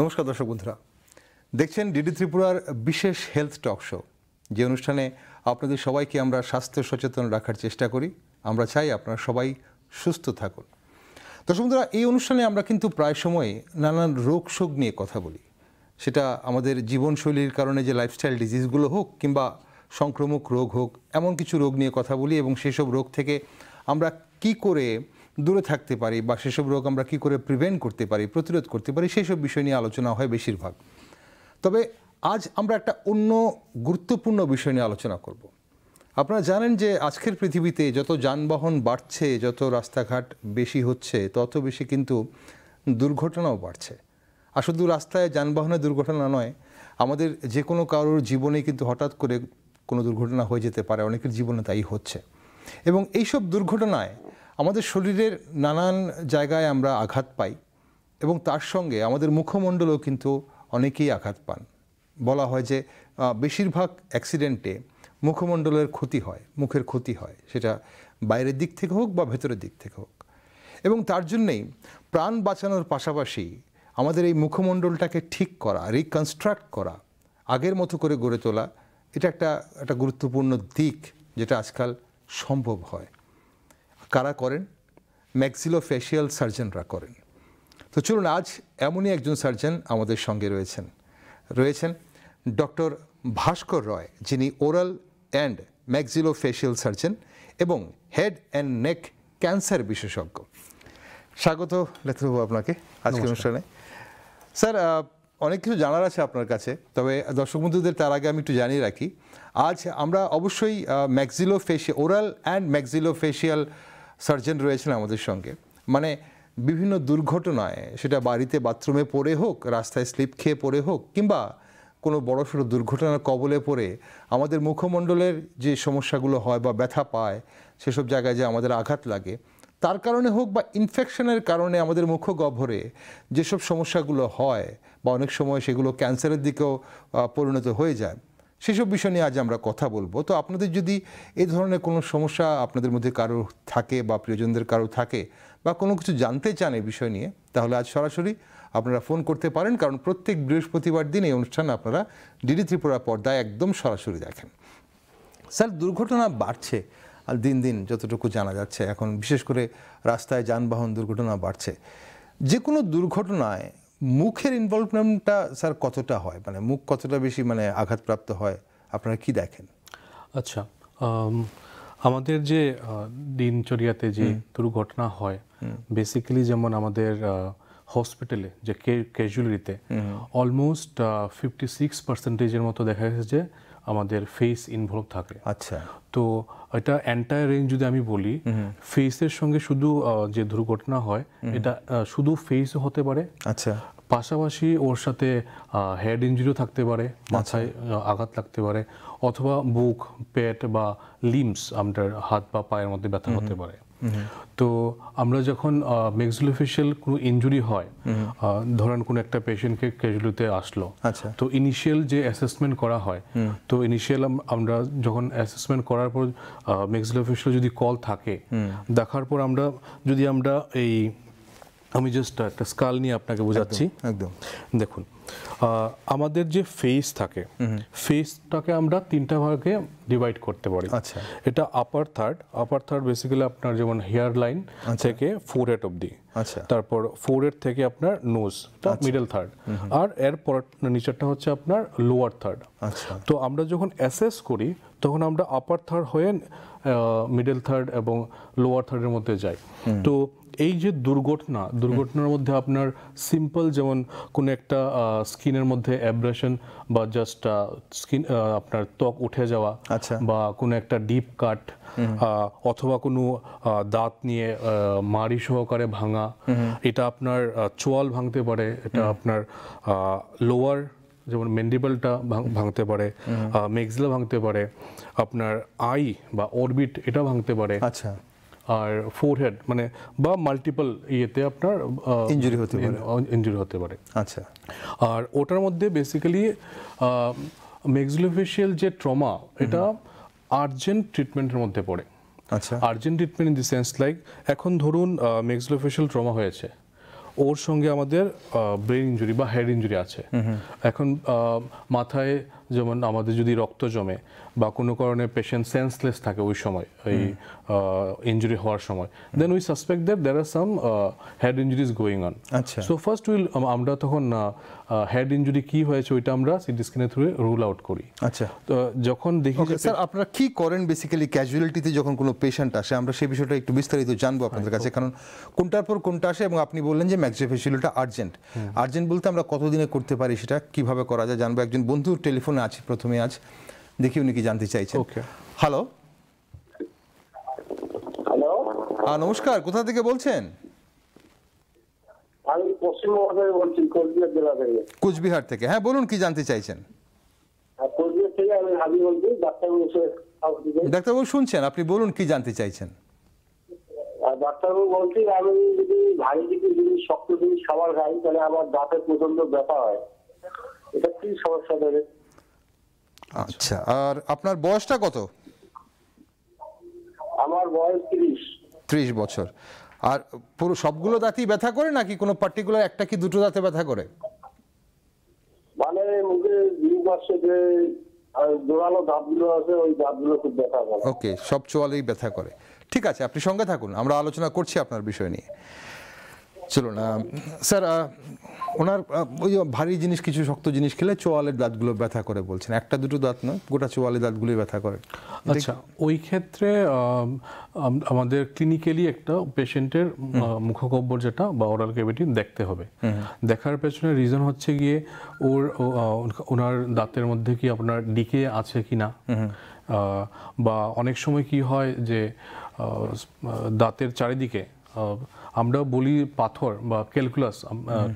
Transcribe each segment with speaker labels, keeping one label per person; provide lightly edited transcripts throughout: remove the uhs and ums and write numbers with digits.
Speaker 1: নমস্কার দর্শক বন্ধুরা, দেখছেন ডিডি ত্রিপুরার বিশেষ হেলথ টক শো, যে অনুষ্ঠানে আপনাদের সবাইকে আমরা স্বাস্থ্য সচেতন রাখার চেষ্টা করি। আমরা চাই আপনারা সবাই সুস্থ থাকুন। দর্শক বন্ধুরা, এই অনুষ্ঠানে আমরা কিন্তু প্রায় সময় নানান রোগ শোক নিয়ে কথা বলি। সেটা আমাদের জীবনশৈলীর কারণে যে লাইফস্টাইল ডিজিজগুলো হোক, কিংবা সংক্রামক রোগ হোক, এমন কিছু রোগ নিয়ে কথা বলি এবং সেসব রোগ থেকে আমরা কি করে দূরে থাকতে পারি বা সেসব রোগ আমরা কী করে প্রিভেন্ট করতে পারি, প্রতিরোধ করতে পারি, সেই সব বিষয় নিয়ে আলোচনা হয় বেশিরভাগ। তবে আজ আমরা একটা অন্য গুরুত্বপূর্ণ বিষয় নিয়ে আলোচনা করব। আপনারা জানেন যে আজকের পৃথিবীতে যত যানবাহন বাড়ছে, যত রাস্তাঘাট বেশি হচ্ছে, তত বেশি কিন্তু দুর্ঘটনাও বাড়ছে। আর শুধু রাস্তায় যানবাহনের দুর্ঘটনা নয়, আমাদের যে কোনো কারোর জীবনে কিন্তু হঠাৎ করে কোনো দুর্ঘটনা হয়ে যেতে পারে, অনেকের জীবনে তাই হচ্ছে। এবং এইসব দুর্ঘটনায় আমাদের শরীরের নানান জায়গায় আমরা আঘাত পাই এবং তার সঙ্গে আমাদের মুখমণ্ডলও কিন্তু অনেকেই আঘাত পান। বলা হয় যে বেশিরভাগ অ্যাক্সিডেন্টে মুখমণ্ডলের ক্ষতি হয়, মুখের ক্ষতি হয়, সেটা বাইরের দিক থেকে হোক বা ভেতরের দিক থেকে হোক। এবং তার জন্যেই প্রাণ বাঁচানোর পাশাপাশি আমাদের এই মুখমণ্ডলটাকে ঠিক করা, রিকনস্ট্রাক্ট করা, আগের মতো করে গড়ে তোলা, এটা একটা গুরুত্বপূর্ণ দিক, যেটা আজকাল সম্ভব হয়। কারা করেন? ম্যাক্সিলোফেশিয়াল সার্জনরা করেন। তো চলুন, আজ এমনই একজন সার্জন আমাদের সঙ্গে রয়েছেন ডক্টর ভাস্কর রয়, যিনি ওরাল অ্যান্ড ম্যাক্সিলোফেশিয়াল সার্জন এবং হেড অ্যান্ড নেক ক্যান্সার বিশেষজ্ঞ। স্বাগত লেখকবাবু আপনাকে আজকের অনুষ্ঠানে। স্যার, অনেক কিছু জানার আছে আপনার কাছে, তবে দর্শক বন্ধুদের তার আগে আমি একটু জানিয়ে রাখি, আজ আমরা অবশ্যই ওরাল অ্যান্ড ম্যাক্সিলোফেশিয়াল সার্জন রয়েছেন আমাদের সঙ্গে। মানে বিভিন্ন দুর্ঘটনায়, সেটা বাড়িতে বাথরুমে পড়ে হোক, রাস্তায় স্লিপ খেয়ে পড়ে হোক, কিংবা কোনো বড়সড় দুর্ঘটনার কবলে পড়ে আমাদের মুখমণ্ডলের যে সমস্যাগুলো হয় বা ব্যথা পায়, সেসব জায়গায় যে আমাদের আঘাত লাগে, তার কারণে হোক বা ইনফেকশনের কারণে আমাদের মুখগহ্বরে যেসব সমস্যাগুলো হয় বা অনেক সময় সেগুলো ক্যান্সারের দিকেও পরিণত হয়ে যায়, সেসব বিষয় নিয়ে আজ আমরা কথা বলবো। তো আপনাদের যদি এই ধরনের কোনো সমস্যা আপনাদের মধ্যে কারো থাকে বা প্রিয়জনদের কারো থাকে বা কোনো কিছু জানতে চান এই বিষয় নিয়ে, তাহলে আজ সরাসরি আপনারা ফোন করতে পারেন, কারণ প্রত্যেক বৃহস্পতিবার দিন এই অনুষ্ঠান আপনারা ডিডি ত্রিপুরা পর্দায় একদম সরাসরি দেখেন। স্যার, দুর্ঘটনা বাড়ছে আর দিন দিন যতটুকু জানা যাচ্ছে, এখন বিশেষ করে রাস্তায় যানবাহন দুর্ঘটনা বাড়ছে। যে কোনো দুর্ঘটনায় মুখের ইনভলভমেন্টটা স্যার কতটা হয়, মানে মুখ কতটা বেশি মানে আঘাতপ্রাপ্ত হয়, আপনারা কি দেখেন?
Speaker 2: আচ্ছা, আমাদের যে দিনচর্যাতে যে দুর্ঘটনা হয়, বেসিক্যালি যেমন আমাদের হসপিটালে যে ক্যাজুয়ালিটিতে অলমোস্ট 56% মতো দেখা গেছে যে আমাদের ফেস ইনভলভ থাকে।
Speaker 1: আচ্ছা,
Speaker 2: তো এটা এন্টায়ার রেঞ্জ যদি আমি বলি, ফেসের সঙ্গে শুধু যে দুর্ঘটনা হয়, এটা শুধু ফেসও হতে পারে, আচ্ছা, পাশাপাশি ওর সাথে হেড ইঞ্জুরিও থাকতে পারে, মাথায় আঘাত লাগতে পারে, অথবা বুক, পেট বা লিমস, আমাদের হাত বা পায়ের মধ্যে ব্যথা হতে পারে। তো আমরা যখন ম্যাক্সিলোফেশিয়াল কোনো ইনজুরি হয়, ধরেন কোনো একটা পেশেন্টকে ক্যাজুয়ালিটিতে আসলো, তো ইনিশিয়াল যে অ্যাসেসমেন্ট করা হয়, তো ইনিশিয়াল আমরা যখন অ্যাসেসমেন্ট করার পর ম্যাক্সিলোফেশিয়াল যদি কল থাকে, দেখার পর আমরা এই আমি জাস্ট একটা স্কাল নিয়ে আপনাকে বোঝাচ্ছি। একদম দেখুন, আমাদের যে ফেস থাকে, ফেসটাকে আমরা তিনটা ভাগে ডিভাইড করতে পারি। আচ্ছা, এটা আপার থার্ড বেসিক্যালি আপনার যেমন হেয়ার লাইন থেকে ফোরহেড অবধি, আচ্ছা, তারপর ফোরহেড থেকে আপনার নোজটা মিডল থার্ড, আর এরপর নিচেরটা হচ্ছে আপনার লোয়ার থার্ড। আচ্ছা, তো আমরা যখন অ্যাসেস করি তখন আমরা আপার থার্ড হয়ে মিডল থার্ড এবং লোয়ার থার্ডের মধ্যে যাই। তো এই যে দুর্ঘটনার মধ্যে আপনার সিম্পল যেমন কোনো একটা স্কিনের মধ্যে অ্যাব্রেশন বা জাস্ট স্কিন আপনার ত্বক উঠে যাওয়া, আচ্ছা, বা কোনো একটা ডিপ কাট, অথবা কোনো দাঁত নিয়ে মাড়ি সহকারে ভাঙা, এটা আপনার চোয়াল ভাঙতে পারে, এটা আপনার লোয়ার যেমন ম্যান্ডিবলটা ভাঙতে পারে, মেক্সিলা ভাঙতে পারে, আপনার আই বা অরবিট এটা ভাঙতে পারে, আচ্ছা, আর ফোরহেড মানে বা মাল্টিপল ইয়েতে আপনার ইনজুরি হতে পারে। আচ্ছা, আর ওটার মধ্যে বেসিক্যালি ম্যাক্সিলোফেশিয়াল যে ট্রমা, এটা আর্জেন্ট ট্রিটমেন্টের মধ্যে পড়ে। আচ্ছা, urgent treatment in the sense like, এখন ধরুন ম্যাক্সিলোফেশিয়াল ট্রমা হয়েছে, ওর সঙ্গে আমাদের ব্রেন ইনজুরি বা হেড ইনজুরি আছে। এখন মাথায় যেমন আমাদের যদি রক্ত জমে বা কোনো কারণে পেশেন্ট সেন্সলেস থাকে ওই সময়, এই ইনজুরি হওয়ার সময়, then we suspect that there are some head injuries going on.
Speaker 1: আচ্ছা,
Speaker 2: সো ফার্স্ট আমরা তখন হেড ইনজুরি কি হয়েছে ওইটা আমরা সিটি স্ক্যানের থ্রু রুল আউট করি।
Speaker 1: আচ্ছা,
Speaker 2: তো যখন দেখি যে
Speaker 1: স্যার আপনারা কি করেন বেসিক্যালি ক্যাজুয়ালিটিতে যখন কোনো পেশেন্ট আসে, আমরা সেই বিষয়টা একটু বিস্তারিত জানবো আপনাদের কাছে, কারণ কোনটার পর কোনটা আসে, এবং আপনি বললেন যে ম্যাক্সিফেসিয়ালটা আর্জেন্ট বলতে আমরা কতদিনে করতে পারি, সেটা কিভাবে করা যায় জানবো। একজন বন্ধু টেলিফোনে আছে প্রথমে, আজ দেখি উনি কি জানতে চাইছেন।
Speaker 2: ওকে,
Speaker 1: হ্যালো।
Speaker 3: হ্যালো,
Speaker 1: নমস্কার, কোথা থেকে বলছেন?
Speaker 3: আমি পশ্চিমবঙ্গ থেকে বলছি, কোচবিহার জেলা থেকে।
Speaker 1: কোচবিহার থেকে, হ্যাঁ বলুন কি জানতে চাইছেন।
Speaker 3: আর কোচবিহার থেকে আমি হাজি বলছি, ডাক্তারবাবু
Speaker 1: ডাক্তারবাবু শুনছেন, আপনি বলুন কি জানতে চাইছেন।
Speaker 3: আর ডাক্তারবাবু বলছি, আমি যদি ভারী কিছু জিনিস, শক্ত জিনিস খাবার খাই, তাহলে আমার দাঁতে প্রচন্ড ব্যথা হয়। এটা কি সমস্যা দেবে?
Speaker 1: আচ্ছা, আর আপনার বয়সটা কত?
Speaker 3: আমার বয়স 30।
Speaker 1: 30 বছর। আর পুরো সবগুলো দাঁতই ব্যথা করে নাকি কোনো পার্টিকুলার একটা কি দুটো দাঁতে ব্যথা করে?
Speaker 3: মানে মুখে দুই পাশে যে জোরালো দাঁতগুলো আছে, ওই দাঁতগুলো খুব ব্যথা করে।
Speaker 1: ওকে, সব চোয়ালেই ব্যথা করে। ঠিক আছে, আপনি সঙ্গে থাকুন, আমরা আলোচনা করছি আপনার বিষয় নিয়ে। চলুন স্যার, ওনার ওই ভারী জিনিস, কিছু শক্ত জিনিস খেলে চোয়ালের দাঁতগুলো ব্যথা করে বলছেন, একটা দুটো দাঁত নয়, গোটা চোয়ালের দাঁতগুলোই ব্যথা করে।
Speaker 2: আচ্ছা, ওই ক্ষেত্রে আমাদের ক্লিনিক্যালি একটা পেশেন্টের মুখগহ্বর যেটা বা ওরাল ক্যাভিটি দেখতে হবে। দেখার পেছনে রিজন হচ্ছে গিয়ে ওনার দাঁতের মধ্যে কি আপনার ডিকে আছে কি না, বা অনেক সময় কি হয় যে দাঁতের চারিদিকে আমরা বলি পাথর বা ক্যালকুলাস,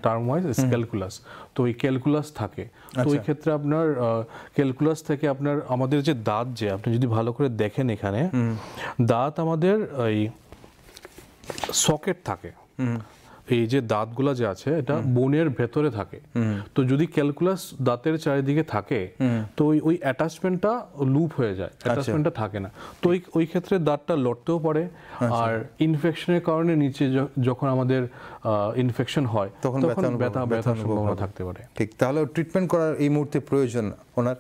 Speaker 2: টার্ম ওয়াইজ ক্যালকুলাস, তো ওই ক্যালকুলাস থাকে। তো ওই ক্ষেত্রে আপনার ক্যালকুলাস থেকে আপনার আমাদের যে দাঁত, যে আপনি যদি ভালো করে দেখেন এখানে দাঁত আমাদের এই সকেট থাকে, এই যে দাঁতগুলা যে আছে এটা বোনের ভেতরে থাকে। তো যদি ক্যালকুলাস দাঁতের চারিদিকে থাকে তো ওই অ্যাটাচমেন্টটা লুপ হয়ে যায়, অ্যাটাচমেন্টটা থাকে না। তো ওই ক্ষেত্রে দাঁতটা লড়তেও পারে, আর ইনফেকশনের কারণে নিচে যখন আমাদের ইনফেকশন হয় তখন ব্যথার সম্ভাবনা থাকতে পারে।
Speaker 1: ঠিক, তাহলে ট্রিটমেন্ট করার এই মুহূর্তে প্রয়োজন ওনার।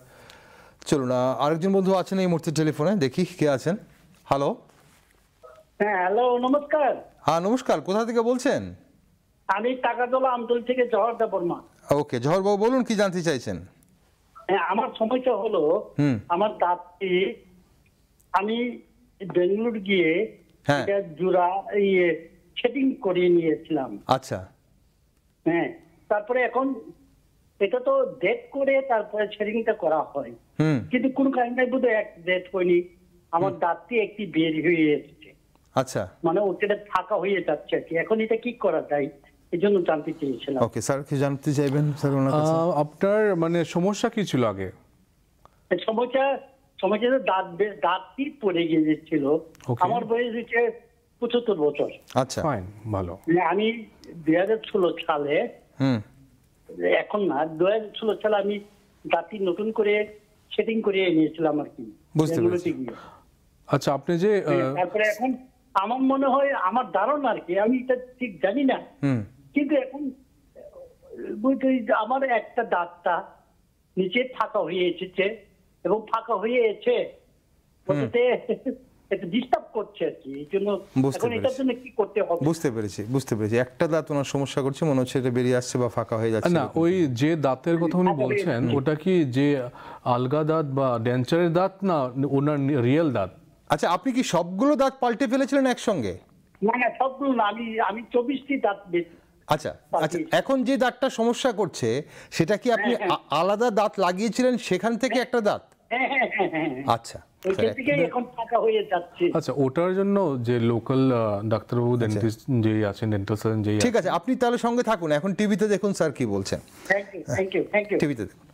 Speaker 1: চলুন, আরেকজন বন্ধু আছেন এই মুহূর্তে টেলিফোনে, দেখি কে আছেন। হ্যালো।
Speaker 4: হ্যাঁ, হ্যালো, নমস্কার।
Speaker 1: হ্যাঁ নমস্কার, কোথা থেকে বলছেন?
Speaker 4: আমি টাকাতলা আমতল থেকে জহর দেববর্মা।
Speaker 1: ওকে, জহর বাবু বলুন কি জানতে চাইছেন।
Speaker 4: হ্যাঁ, আমার সমস্যা হলো আমার দাঁতটি, আমি বেঙ্গালুরু গিয়ে এটা জোড়া সেটিং করিয়ে নিয়েছিলাম।
Speaker 1: আচ্ছা,
Speaker 4: হ্যাঁ, তারপরে এখন এটা তো ডেট করে তারপরে সেটিংটা করা হয়, কিন্তু কোন কারণে বোধহয় এক ডেট হয়নি, আমার দাঁতটি একটি বের হয়ে এসেছে।
Speaker 1: আচ্ছা,
Speaker 4: মানে ওটা ফাঁকা হয়ে যাচ্ছে আর কি। এখন এটা কি করা যায়, এই জন্য জানতে চেয়েছিলাম।
Speaker 1: ওকে স্যার, কি জানতে চাইবেন স্যার ওনার কাছে?
Speaker 2: আপনার মানে সমস্যা কি ছিল আগে?
Speaker 4: সমস্যা দাঁতটি পড়ে গিয়েছিল। আমার বয়স হচ্ছে 75 বছর।
Speaker 1: আচ্ছা,
Speaker 2: ফাইন, ভালো।
Speaker 4: আমি 2016 সালে, এখন না, 2016 সালে আমি দাঁতটি নতুন করে সেটিং করে নিয়েছিলাম আর কি।
Speaker 1: বুঝতে পেরেছি।
Speaker 2: আচ্ছা, আপনি যে
Speaker 4: তারপরে এখন আমার মনে হয়, আমার ধারণা আর কি, আমি এটা ঠিক জানি না, কিন্তু এখন আমার একটা দাঁতটা নিচে ফাঁকা হয়ে এসেছে, এবং ফাঁকা হয়ে এসে এটা ডিস্টার্ব করছে আর কি। এই জন্য এখন এটার জন্য কি করতে হবে?
Speaker 1: বুঝতে পেরেছি। একটা দাঁত ওনার সমস্যা করছে, মনে হচ্ছে এটা বেরিয়ে আসছে বা ফাঁকা হয়ে যাচ্ছে।
Speaker 2: না, ওই যে দাঁতের কথা উনি বলছেন ওটা কি যে আলগা দাঁত বা ডেঞ্চারের দাঁত, না ওনার রিয়েল দাঁত?
Speaker 1: আচ্ছা, আপনি কি সবগুলো দাঁত পাল্টে ফেলেছিলেন একসঙ্গে?
Speaker 4: না, সবগুলো না, আমি 24টি দাঁত বেশি।
Speaker 1: আচ্ছা, এখন যে দাঁতটা সমস্যা করছে সেটা কি আপনি আলাদা দাঁত লাগিয়েছিলেন সেখান থেকে একটা দাঁত?
Speaker 4: হ্যাঁ।
Speaker 1: আচ্ছা,
Speaker 4: এখন ফাঁকা হয়ে যাচ্ছে।
Speaker 2: আচ্ছা, ওটার জন্য যে লোকাল ডাক্তারবাবু, ডেন্টিস্ট যে আছেন, ডেন্টাল সার্জন যে,
Speaker 1: ঠিক আছে, আপনি তাহলে সঙ্গে থাকুন, এখন টিভিতে দেখুন স্যার কি বলছেন।
Speaker 4: Thank you.
Speaker 1: টিভিতে দেখুন।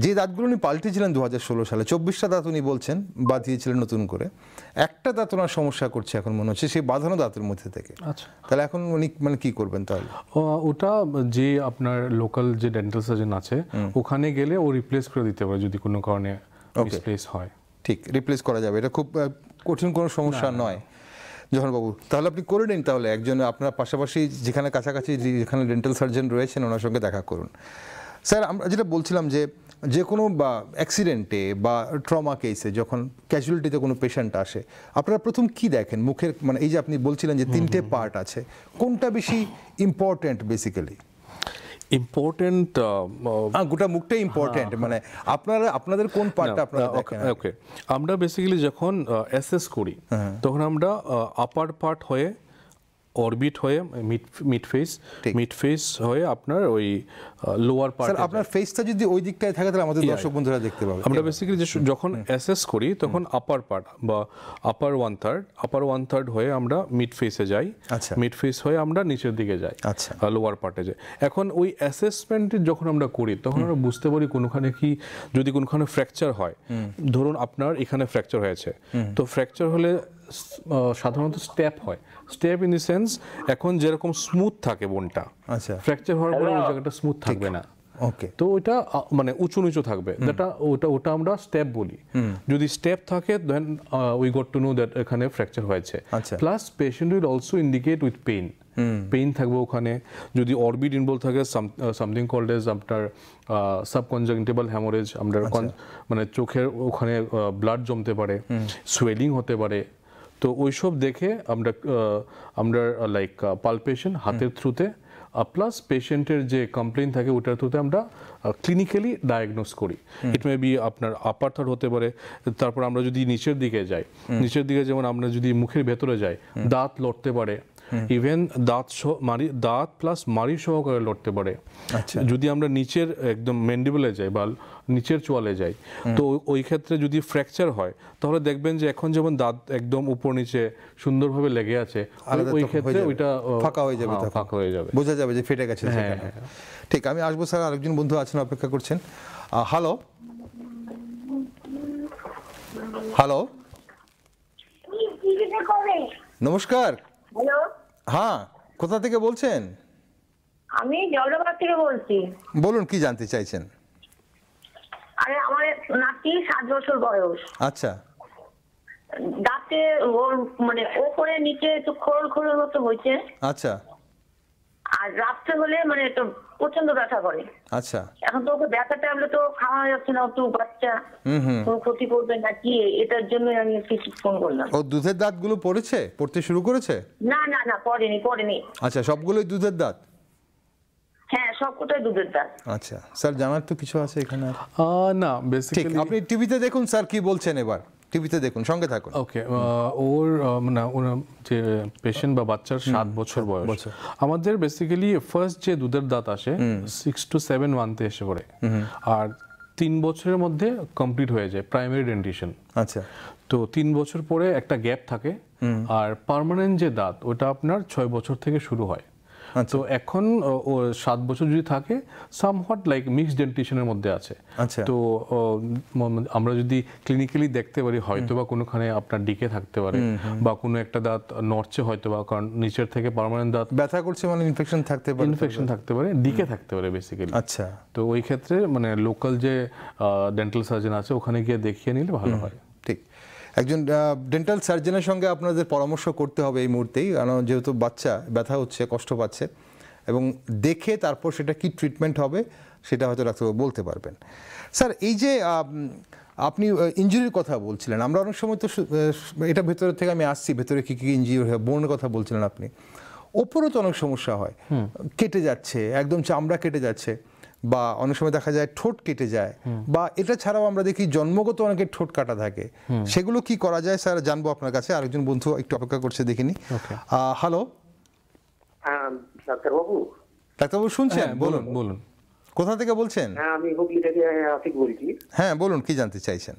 Speaker 1: যে দাঁতগুলো উনি পাল্টেছিলেন 2016 সালে, 24টা দাঁত উনি বলছেন বাঁধিয়েছিলেন নতুন করে, একটা দাঁত ওনার সমস্যা করছে এখন মনে হচ্ছে সেই বাঁধানো দাঁতের মধ্যে থেকে।
Speaker 2: আচ্ছা,
Speaker 1: তাহলে এখন উনি মানে কি করবেন তাহলে?
Speaker 2: ওটা যে আপনার লোকাল যে ডেন্টাল সার্জন আছে ওখানে গেলে ও রিপ্লেস করে দিতে পারে যদি কোনো কারণে মিসপ্লেস হয়।
Speaker 1: ঠিক, রিপ্লেস করা যাবে, এটা খুব কঠিন কোনো সমস্যা নয়। জোহরবাবু, তাহলে আপনি করে নিন, তাহলে একজন আপনার পাশাপাশি যেখানে কাছাকাছি যেখানে ডেন্টাল সার্জন রয়েছেন ওনার সঙ্গে দেখা করুন। স্যার, আমরা যেটা বলছিলাম যে কোনো বা অ্যাক্সিডেন্টে বা ট্রমা কেসে যখন ক্যাজুয়ালিটিতে কোনো পেশেন্ট আসে, আপনারা প্রথম কি দেখেন? মুখের মানে এই যে আপনি বলছিলেন যে 3টে পার্ট আছে, কোনটা বেশি ইম্পর্টেন্ট বেসিক্যালি?
Speaker 2: ইম্পর্টেন্ট
Speaker 1: গোটা মুখটাই ইম্পর্টেন্ট, মানে আপনাদের কোন পার্টটা আপনারা দেখেন?
Speaker 2: ওকে, আমরা বেসিক্যালি যখন অ্যাসেস করি তখন আমরা আপার পার্ট হয়ে, অরবিট হয়ে, মিড ফেস হয়ে আপনার ওই লোয়ার পার্ট।
Speaker 1: স্যার, আপনার ফেসটা যদি ওই দিকটায় থাকে তাহলে আমাদের দর্শক বন্ধুরা দেখতে পাবে।
Speaker 2: আমরা বেসিক্যালি যখন অ্যাসেস করি তখন আপার পার্ট বা আপার ওয়ান থার্ড হয়ে আমরা মিড ফেসে যাই, মিড ফেস হয়ে আমরা নিচের দিকে যাই, লোয়ার পার্টে যাই। এখন ওই অ্যাসেসমেন্ট যখন আমরা করি তখন আমরা বুঝতে পারি কোনখানে কি, যদি কোনখানে ফ্র্যাকচার হয়, ধরুন আপনার এখানে ফ্র্যাকচার হয়েছে, তো ফ্র্যাকচার হলে সাধারণত স্টেপ হয়। স্টেপ ইন দি সেন্স, এখন যেরকম স্মুথ থাকে বোনটা, ফ্র্যাকচার হওয়ার পরে ওই জায়গাটা স্মুথ থাকবে না,
Speaker 1: ওকে,
Speaker 2: তো ওইটা মানে উঁচু নিচু থাকবে, ওটা আমরা স্টেপ বলি। যদি স্টেপ থাকে then we got to know that এখানে ফ্র্যাকচার হয়েছে। Plus patient will also indicate with pain থাকবে ওখানে। যদি অরবিট ইনভলভ থাকে, সামথিং কল্ড এজ আপনার সাবকনজাংটিভাল হ্যামোরেজ, আমরা মানে চোখের ওখানে ব্লাড জমতে পারে, সোয়েলিং হতে পারে। তো ওইসব দেখে আমরা লাইক পালপেশন হাতের থ্রুতে প্লাস পেশেন্টের যে কমপ্লেইন থাকে ওটার থ্রুতে আমরা ক্লিনিক্যালি ডায়াগনোস করি। ইট মে বি আপনার আপার থার্ড হতে পারে। তারপর আমরা যদি নিচের দিকে যাই, নিচের দিকে যেমন আমরা যদি মুখের ভেতরে যাই, দাঁত লড়তে পারে, ইভেন দাঁত প্লাস মাড়ি সহকারে লড়তে পারে। যদি আমরা নিচের একদম ম্যান্ডিবলে যাই বা নিচের চোয়ালে যাই, তো ওই ক্ষেত্রে যদি ফ্র্যাকচার হয় তাহলে দেখবেন যে এখন যেমন দাঁত একদম উপর নিচে সুন্দরভাবে লেগে আছে, ওই ক্ষেত্রে ওইটা
Speaker 1: ফাঁকা হয়ে যাবে, বোঝা যাবে যে ফেটে গেছে। ঠিক, আমি আসবো স্যার, আরেকজন বন্ধু আছেন, অপেক্ষা করছেন। হ্যালো হ্যালো, নমস্কার।
Speaker 5: হ্যালো,
Speaker 1: হ্যাঁ, কোথা থেকে বলছেন?
Speaker 5: আমি জলদাবাদ থেকে বলছি।
Speaker 1: বলুন, কি জানতে চাইছেন?
Speaker 5: আরে আমার নাতি 7 বছর বয়স।
Speaker 1: আচ্ছা।
Speaker 5: দাঁতে ওর মানে ওপরে নিচে একটু খোল খোলের মতো হয়েছে।
Speaker 1: আচ্ছা।
Speaker 5: আর রাত্রে হলে মানে একটু প্রচন্ড ব্যথা করে।
Speaker 1: আচ্ছা।
Speaker 5: এখন তো ওকে ব্যথা ট্যাবলেট তো খাওয়া যাচ্ছে না, তো বাচ্চা কোনো ক্ষতি করবে না কি, এটার জন্য আমি কিছু ফোন করলাম।
Speaker 1: ও দুধের দাঁতগুলো পড়তে শুরু করেছে?
Speaker 5: না না না, পড়েনি।
Speaker 1: আচ্ছা, সবগুলোই দুধের দাঁত?
Speaker 5: হ্যাঁ, সবকটাই দুধের দাঁত।
Speaker 1: আচ্ছা স্যার, জানার তো কিছু আছে এখানে?
Speaker 2: না, বেসিক্যালি
Speaker 1: আপনি টিভিতে দেখুন স্যার কি বলছেন, এবার টিভিতে দেখুন, সঙ্গে থাকুন।
Speaker 2: ওকে, ওর যে পেশেন্ট বা বাচ্চার 7 বছর বয়স, আমাদের বেসিক্যালি ফার্স্ট যে দুধের দাঁত আসে 6 to 7 মান্থে এসে পড়ে, আর 3 বছরের মধ্যে কমপ্লিট হয়ে যায় প্রাইমারি ডেন্টিশন।
Speaker 1: আচ্ছা।
Speaker 2: তো 3 বছর পরে একটা গ্যাপ থাকে, আর পার্মানেন্ট যে দাঁত ওটা আপনার 6 বছর থেকে শুরু হয়। তো এখন ও 7 বছর যদি থাকে, সামহট লাইক মিক্সড ডেন্টিশনের মধ্যে আছে। তো আমরা যদি ক্লিনিক্যালি দেখতে পারি, হয়তো বা কোনোখানে আপনার ডিকে থাকতে পারে, বা কোনো একটা দাঁত নড়ছে হয়তো বা, কারণ নিচের থেকে পার্মানেন্ট দাঁত
Speaker 1: ব্যথা করছে মানে ইনফেকশন থাকতে পারে,
Speaker 2: ডিকে থাকতে পারে বেসিক্যালি।
Speaker 1: আচ্ছা।
Speaker 2: তো ওই ক্ষেত্রে মানে লোকাল যে ডেন্টাল সার্জন আছে ওখানে গিয়ে দেখিয়ে নিলে ভালো হয়।
Speaker 1: ঠিক, একজন ডেন্টাল সার্জনের সঙ্গে আপনাদের পরামর্শ করতে হবে এই মুহূর্তেই, কারণ যেহেতু বাচ্চা ব্যথা হচ্ছে, কষ্ট পাচ্ছে, এবং দেখে তারপর সেটা কি ট্রিটমেন্ট হবে সেটা হয়তো ডাক্তারবাবু বলতে পারবেন। স্যার, এই যে আপনি ইনজুরির কথা বলছিলেন, আমরা অনেক সময় তো এটা ভেতরে থেকে আমি আসছি, ভেতরে কী কী ইনজুরি হয়, বোনের কথা বলছিলেন আপনি, ওপরও তো অনেক সমস্যা হয়, কেটে যাচ্ছে, একদম চামড়া কেটে যাচ্ছে, বা অনেক সময় দেখা যায় ঠোঁট কেটে যায়, বা এটা ছাড়াও আমরা দেখি জন্মগত অনেকের ঠোঁট কাটা থাকে, সেগুলো কি করা যায় স্যার জানবো আপনার কাছে। আরেকজন বন্ধু একটু অপেক্ষা করছে, দেখিনি। হ্যালো ডাক্তারবাবু, শুনছেন?
Speaker 2: বলুন।
Speaker 1: কোথা থেকে বলছেন?
Speaker 3: আমি হুগলি থেকে আতিক বলছি।
Speaker 1: হ্যাঁ বলুন, কি জানতে চাইছেন?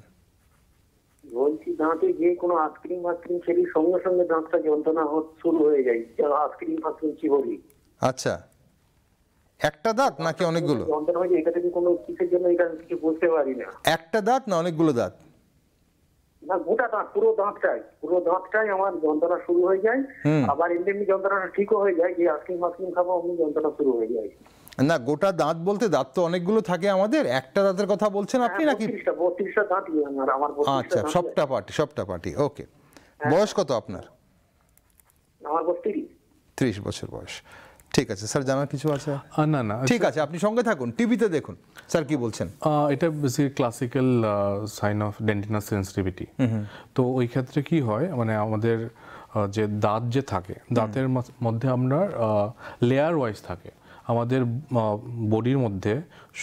Speaker 3: বলছি, দাঁতে যে কোনো আইসক্রিম খেলে সঙ্গে সঙ্গে দাঁতটা যন্ত্রণা শুরু হয়ে যায়, আইসক্রিম চিবলি।
Speaker 1: আচ্ছা, একটা দাঁত নাকি অনেকগুলো?
Speaker 3: যন্ত্রণা হয়ে যায়, এটা থেকে কোনো কিসের জন্য এটা কিছু বুঝতে পারি না।
Speaker 1: একটা দাঁত না অনেকগুলো দাঁত?
Speaker 3: না, গোটা দাঁত, পুরো দাঁতটাই আমার যন্ত্রণা শুরু হয়ে যায়। আবার এমনি যন্ত্রণাটা ঠিকও হয়ে যায়, যে আইসক্রিম খাবো অমনি যন্ত্রণা শুরু হয়ে যায়।
Speaker 1: না, গোটা দাঁত বলতে দাঁত তো অনেকগুলো থাকে আমাদের, একটা দাঁতের কথা বলছেন আপনি নাকি?
Speaker 3: 32টা দাঁত আমার।
Speaker 1: আচ্ছা, সবটা পার্টি। ওকে, বয়স কত আপনার?
Speaker 3: আমার বয়স
Speaker 1: 30 বছর বয়স। ঠিক আছে স্যার, জানার কিছু আছে?
Speaker 2: না না,
Speaker 1: ঠিক আছে, আপনি সঙ্গে থাকুন, টিভিতে দেখুন স্যার কি বলছেন।
Speaker 2: এটা basically classical sign of dentinal sensitivity. তো ওই ক্ষেত্রে কি হয়, মানে আমাদের যে দাঁত যে থাকে, দাঁতের মধ্যে আপনার লেয়ার ওয়াইজ থাকে। আমাদের বডির মধ্যে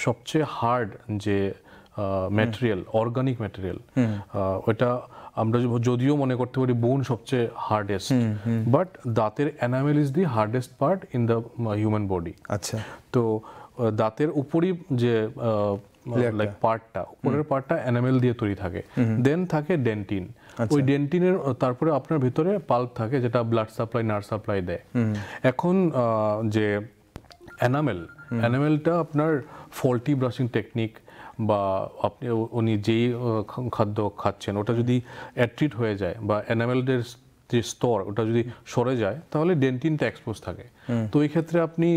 Speaker 2: সবচেয়ে হার্ড যে ম্যাটেরিয়াল, অর্গানিক ম্যাটেরিয়াল, ওটা আমরা যদিও মনে করতে পারি বোন সবচেয়ে হার্ডেস্ট, বাট দাঁতের enamel is the hardest part in the human body.
Speaker 1: আচ্ছা,
Speaker 2: তো দাঁতের উপরই যে লাইক পার্টটা, উপরের পার্টটা এনামেল দিয়ে তৈরি থাকে। দেন থাকে ডেন্টিন। ওই ডেন্টিনের তারপরে আপনার ভিতরে পাল্প থাকে, যেটা ব্লাড সাপ্লাই, নার্ভ সাপ্লাই দেয়। এখন যে এনামেলটা আপনার ফল্টি ব্রাশিং টেকনিক বা আপনি উনি যেই খাদ্য খাচ্ছেন ওটা যদি অ্যাট্রিট হয়ে যায় বা এনামেলের যে স্তর ওটা যদি সরে যায়, তাহলে ডেন্টিনটা এক্সপোজ থাকে। তো এই ক্ষেত্রে আপনি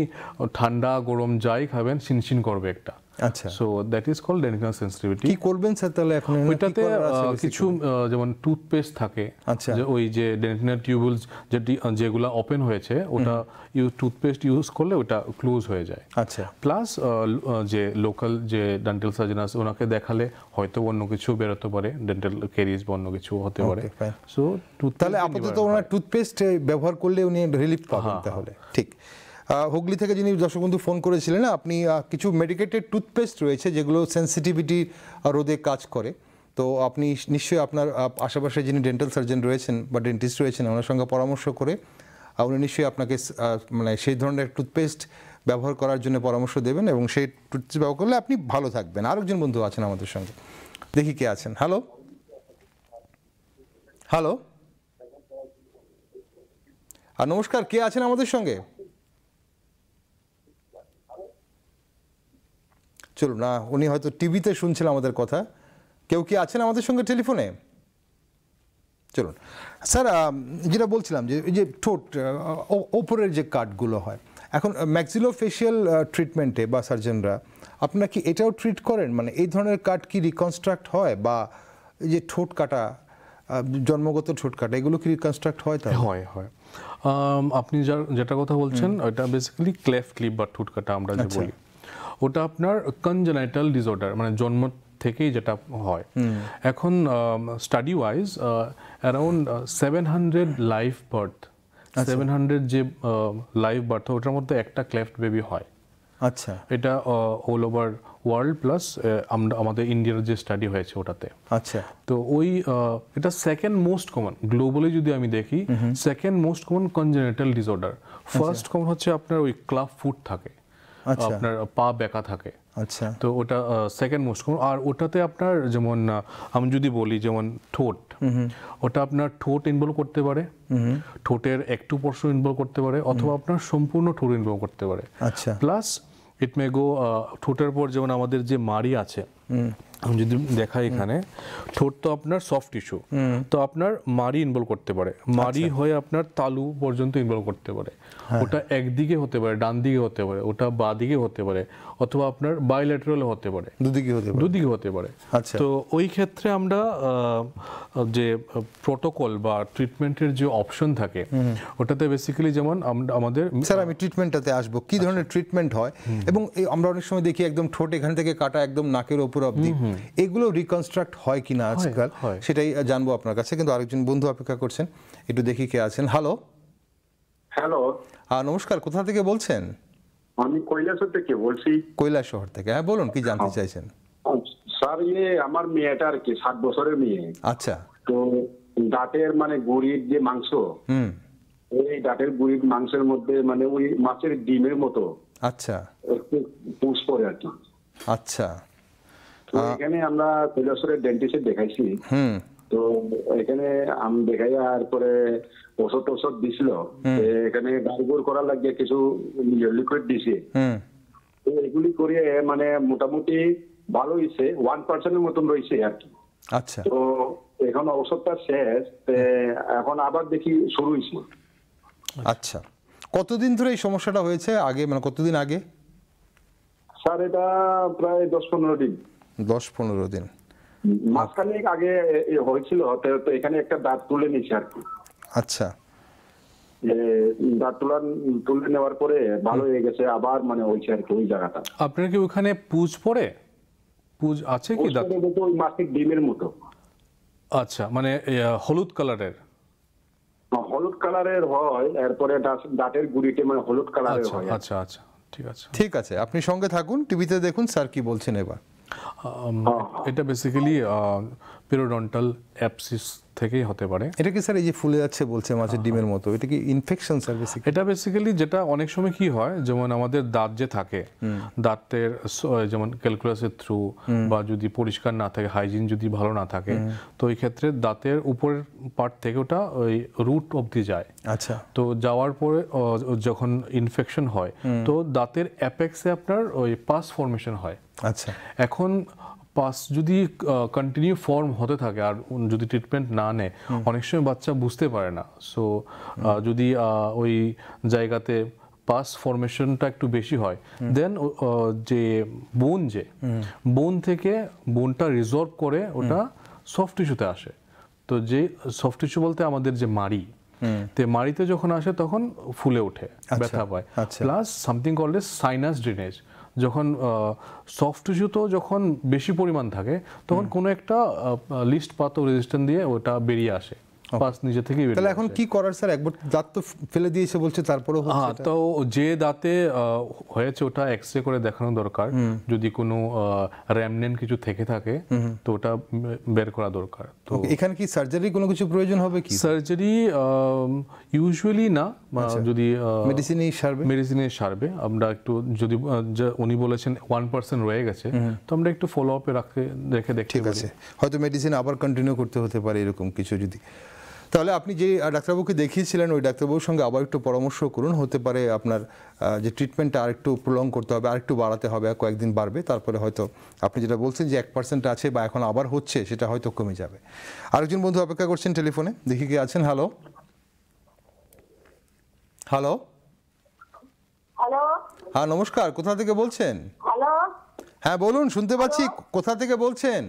Speaker 2: ঠান্ডা গরম যাই খাবেন শিনশিন করবে একটা।
Speaker 1: আচ্ছা,
Speaker 2: so that is called dentinal sensitivity.
Speaker 1: কি করবেন স্যার তাহলে এখন?
Speaker 2: ওইটাতে কিছু যেমন টুথপেস্ট থাকে, যে ওই যে ডেন্টিনাল টিউবুলস যেগুলো ওপেন হয়েছে, ওটা টুথপেস্ট ইউজ করলে ওটা ক্লোজ হয়ে যায়।
Speaker 1: আচ্ছা,
Speaker 2: প্লাস যে লোকাল যে ডেন্টাল সার্জন আছে ওনাকে দেখালে হয়তো অন্য কিছু বেরোতে পারে, ডেন্টাল ক্যারিজ বা অন্য কিছু হতে পারে। সো
Speaker 1: তাহলে আপাতত ওনার টুথপেস্ট ব্যবহার করলে উনি রিলিফ পাবেন তাহলে। ঠিক। হুগলি থেকে যিনি দর্শক বন্ধু ফোন করেছিলেন, আপনি কিছু মেডিকেটেড টুথপেস্ট রয়েছে যেগুলো সেন্সিটিভিটি রোধে কাজ করে। তো আপনি নিশ্চয়ই আপনার আশেপাশে যিনি ডেন্টাল সার্জন রয়েছেন বা ডেন্টিস্ট রয়েছেন ওনার সঙ্গে পরামর্শ করে উনি নিশ্চয়ই আপনাকে মানে সেই ধরনের টুথপেস্ট ব্যবহার করার জন্য পরামর্শ দেবেন, এবং সেই টুথপেস্ট ব্যবহার করলে আপনি ভালো থাকবেন। আরেকজন বন্ধু আছেন আমাদের সঙ্গে, দেখি কে আছেন। হ্যালো হ্যালো, নমস্কার, কে আছেন আমাদের সঙ্গে? চলুন না, উনি হয়তো টিভিতে শুনছিলেন আমাদের কথা। কেউ কি আছেন আমাদের সঙ্গে টেলিফোনে? চলুন স্যার, যেটা বলছিলাম যে এই যে ঠোঁট ওপরের যে কাটগুলো হয়, এখন ম্যাক্সিলোফেশিয়াল ট্রিটমেন্টে বা সার্জনরা আপনারা কি এটাও ট্রিট করেন? মানে এই ধরনের কাট কি রিকনস্ট্রাক্ট হয়, বা এই যে ঠোঁট কাটা, জন্মগত ঠোঁট কাটা, এগুলো কি রিকনস্ট্রাক্ট হয়? তাই
Speaker 2: হয় হয়। আপনি যেটা কথা বলছেন ওটা বেসিক্যালি ক্লেফট লিপ বা ঠোঁট কাটা আমরা যে বলি, ওটা আপনার কনজেনাইটাল ডিসঅর্ডার, মানে জন্ম থেকেই যেটা হয়। এখন study wise around 700 live birth, 700 যে লাইভ বার্থ, ওটার মধ্যে একটা ক্লেফট বেবি হয়।
Speaker 1: আচ্ছা,
Speaker 2: এটা অল ওভার ওয়ার্ল্ড প্লাস আমাদের ইন্ডিয়ার যে স্টাডি হয়েছে ওটাতে।
Speaker 1: আচ্ছা,
Speaker 2: তো ওই এটা সেকেন্ড মোস্ট কমন গ্লোবালি যদি আমি দেখি, second most common congenital disorder. First common হচ্ছে আপনার ওই ক্লাব ফুট থাকে, আপনার পা বেঁকা থাকে।
Speaker 1: আচ্ছা,
Speaker 2: তো ওটা সেকেন্ড মোস্ট কমন। আর ওটাতে আপনার যেমন আমি যদি বলি যেমন ঠোঁট, ওটা আপনার ঠোঁট ইনভলভ করতে পারে, ঠোঁটের একটু পোর্শন ইনভলভ করতে পারে, অথবা আপনার সম্পূর্ণ ঠোঁট ইনভলভ করতে পারে।
Speaker 1: আচ্ছা,
Speaker 2: প্লাস ইট মে গো ঠোঁটের পর যেমন আমাদের যে মাড়ি আছে, আমি যদি দেখাই এখানে, ঠোঁট তো আপনার সফট টিস্যু, তো আপনার মাড়ি ইনভলভ করতে পারে, মাড়ি হয়ে আপনার তালু পর্যন্ত ইনভলভ করতে পারে। ওটা একদিকে হতে পারে, ডান দিকে হতে পারে, ওটা বাঁ দিকে হতে পারে, অথবা আপনার বাইল্যাটারাল হতে পারে, দুদিকে হতে পারে। তো ওই ক্ষেত্রে আমরা যে প্রোটোকল বা ট্রিটমেন্টের যে অপশন থাকে, ওটাতে বেসিক্যালি যেমন আমাদের,
Speaker 1: স্যার আমি ট্রিটমেন্টটাতে আসবো, কি ধরনের ট্রিটমেন্ট হয়, এবং আমরা অনেক সময় দেখি একদম ঠোঁট এখান থেকে কাটা একদম নাকের ওপর অবধি, এগুলো রিকনস্ট্রাক্ট হয় কিনা আজকাল, সেটাই জানবো আপনার কাছে। কিন্তু আরেকজন বন্ধু অপেক্ষা করছেন, একটু দেখি কে আছেন। হ্যালো
Speaker 3: হ্যালো,
Speaker 1: নমস্কার, কোথা থেকে বলছেন?
Speaker 3: আমি কৈলাসহর থেকে বলছি।
Speaker 1: কৈলাসহর থেকে, হ্যাঁ বলুন, কি জানতে চাইছেন?
Speaker 3: স্যার আমার মেয়েটা আর কি 7 বছরের মেয়ে।
Speaker 1: আচ্ছা,
Speaker 3: তো দাঁতের মানে গুড়ির যে মাংস, এই দাঁতের গুড়ির মাংসের মধ্যে মানে ওই মাছের ডিমের মতো
Speaker 1: আচ্ছা
Speaker 3: একটু পুষ পড়ে আর কি।
Speaker 1: আচ্ছা,
Speaker 3: তো এখানে আমরা কৈলাসহরের ডেন্টিস্টে দেখাইছি। তো এখানে আমি দেখাই, আর পরে ওষুধ দিছিল, এখানে গাড়গুড় করার লাগিয়ে কিছু লিকুইড দিছে। তো এগুলি করিয়ে মানে মোটামুটি ভালো হয়েছে, 1% মতন রয়েছে আর কি।
Speaker 1: আচ্ছা,
Speaker 3: তো এখন ওষুধটা শেষ, এখন আবার দেখি শুরু হয়েছে।
Speaker 1: আচ্ছা, কতদিন ধরে এই সমস্যাটা হয়েছে? আগে মানে কতদিন আগে?
Speaker 3: স্যার এটা প্রায় 10-15 দিন।
Speaker 1: 10-15 দিন
Speaker 3: মাঝখানে আগে হয়েছিল, তো এখানে একটা দাঁত তুলে নিচ্ছে আর কি।
Speaker 1: আচ্ছা,
Speaker 3: দাঁত তুলে নেওয়ার পরে ভালো হয়ে গেছে, আবার মানে হয়েছে আর কি ওই জায়গাটা।
Speaker 2: আপনার কি ওখানে পুজ পড়ে? পুজ আছে কি দাঁত?
Speaker 3: ওই মাসিক ডিমের মতো।
Speaker 2: আচ্ছা, মানে হলুদ কালারের?
Speaker 3: হলুদ কালারের হয়, এরপরে দাঁতের গুড়িতে মানে হলুদ কালারের হয়।
Speaker 2: আচ্ছা আচ্ছা, ঠিক আছে
Speaker 1: ঠিক আছে, আপনি সঙ্গে থাকুন, টিভিতে দেখুন স্যার কি বলছেন এবার।
Speaker 2: এটা বেসিক্যালি পেরিওডন্টাল অ্যাবসিস থেকেই হতে পারে।
Speaker 1: এটা কি স্যার এই যে ফুলে যাচ্ছে বলছে মাছের ডিমের মতো, এটা কি ইনফেকশন স্যার বেসিক্যালি?
Speaker 2: এটা বেসিক্যালি যেটা অনেক সময় কি হয়, যেমন আমাদের দাঁত যে থাকে, দাঁতের যেমন ক্যালকুলাসের থ্রু বা যদি পরিষ্কার না থাকে, হাইজিন যদি ভালো না থাকে, তো এই ক্ষেত্রে দাঁতের উপরের পার্ট থেকে ওটা ওই রুট অবধি যায়।
Speaker 1: আচ্ছা,
Speaker 2: তো যাওয়ার পরে যখন ইনফেকশন হয় তো দাঁতের অ্যাপেক্সে আপনার ওই পাস ফর্মেশন হয়।
Speaker 1: আচ্ছা,
Speaker 2: এখন পাস যদি কন্টিনিউ ফর্ম হতে থাকে আর যদি ট্রিটমেন্ট না নেয়, অনেক সময় বাচ্চা বুঝতে পারে না। সো যদি ওই জায়গাতে পাস ফর্মেশনটা একটু বেশি হয়, দেন যে বোন থেকে বোনটা রিজর্ভ করে ওটা সফট টিস্যুতে আসে। তো যে সফট টিস্যু বলতে আমাদের যে মাড়ি, তে মাড়িতে যখন আসে তখন ফুলে ওঠে, ব্যথা পায়। Plus something called as sinus drainage. যখন সফট টিস্যু তো যখন বেশি পরিমাণ থাকে তখন কোনো একটা লিস্ট পাতো রেজিস্ট্যান্স দিয়ে ওটা বেরিয়ে আসে, পাস নিজে থেকেই বেরিয়ে আসে।
Speaker 1: তাহলে এখন কি করার স্যার? একবার দাঁত তো ফেলে দিয়েছে বলছে, তারপরেও
Speaker 2: হ্যাঁ, তো যে দাঁতে হয়েছে ওটা এক্সরে করে দেখানো দরকার। যদি কোনো র্যামনেন্ট কিছু থেকে থাকে তো ওটা বের করা দরকার। তো
Speaker 1: এখানে কি সার্জারি কোনো কিছু প্রয়োজন হবে কি?
Speaker 2: সার্জারি ইউজুয়ালি না, যদি মেডিসিনে সারবে। আমরা একটু যদি উনি বলেছেন 1% রয়ে গেছে, তো আমরা একটু ফলো আপে রেখে দেখতে
Speaker 1: ঠিক আছে, হয়তো মেডিসিন আবার কন্টিনিউ করতে হতে পারে এরকম কিছু যদি। তাহলে আপনি যে ডাক্তারবাবুকে দেখিয়েছিলেন ওই ডাক্তারবাবুর সঙ্গে আবার একটু পরামর্শ করুন। হতে পারে আপনার যে ট্রিটমেন্টটা আরেকটু প্রলং করতে হবে, আরেকটু বাড়াতে হবে, কয়েকদিন বাড়বে, তারপরে হয়তো আপনি যেটা বলছেন যে 1% আছে বা এখন আবার হচ্ছে সেটা হয়তো কমে যাবে। আরেকজন বন্ধু অপেক্ষা করছেন টেলিফোনে, দেখি কে আছেন। হ্যালো হ্যালো
Speaker 5: হ্যালো,
Speaker 1: হ্যাঁ নমস্কার, কোথা থেকে বলছেন?
Speaker 5: হ্যালো,
Speaker 1: হ্যাঁ বলুন, শুনতে পাচ্ছি। কোথা থেকে বলছেন?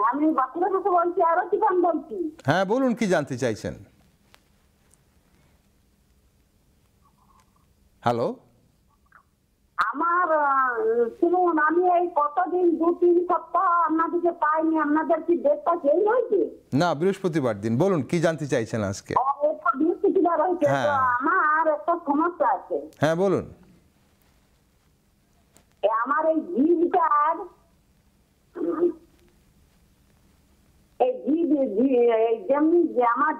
Speaker 5: আমি বাঁকুড়া থেকে বলছি, আরতি খান বলছি।
Speaker 1: হ্যাঁ বলুন, কি জানতে চাইছেন? হ্যালো,
Speaker 5: আমার শুনুন, আমি এই কতদিন 2-3 সপ্তাহ আপনাদেরকে পাইনি। আপনাদের কি ডেটটা চেঞ্জ হয়েছে?
Speaker 1: না, বৃহস্পতিবার দিন। বলুন কি জানতে চাইছেন আজকে?
Speaker 5: এটা বৃহস্পতিবার হয়েছে। তো আমার একটা সমস্যা আছে।
Speaker 1: হ্যাঁ বলুন।
Speaker 5: আমার এই জিভটার যেমনি আমার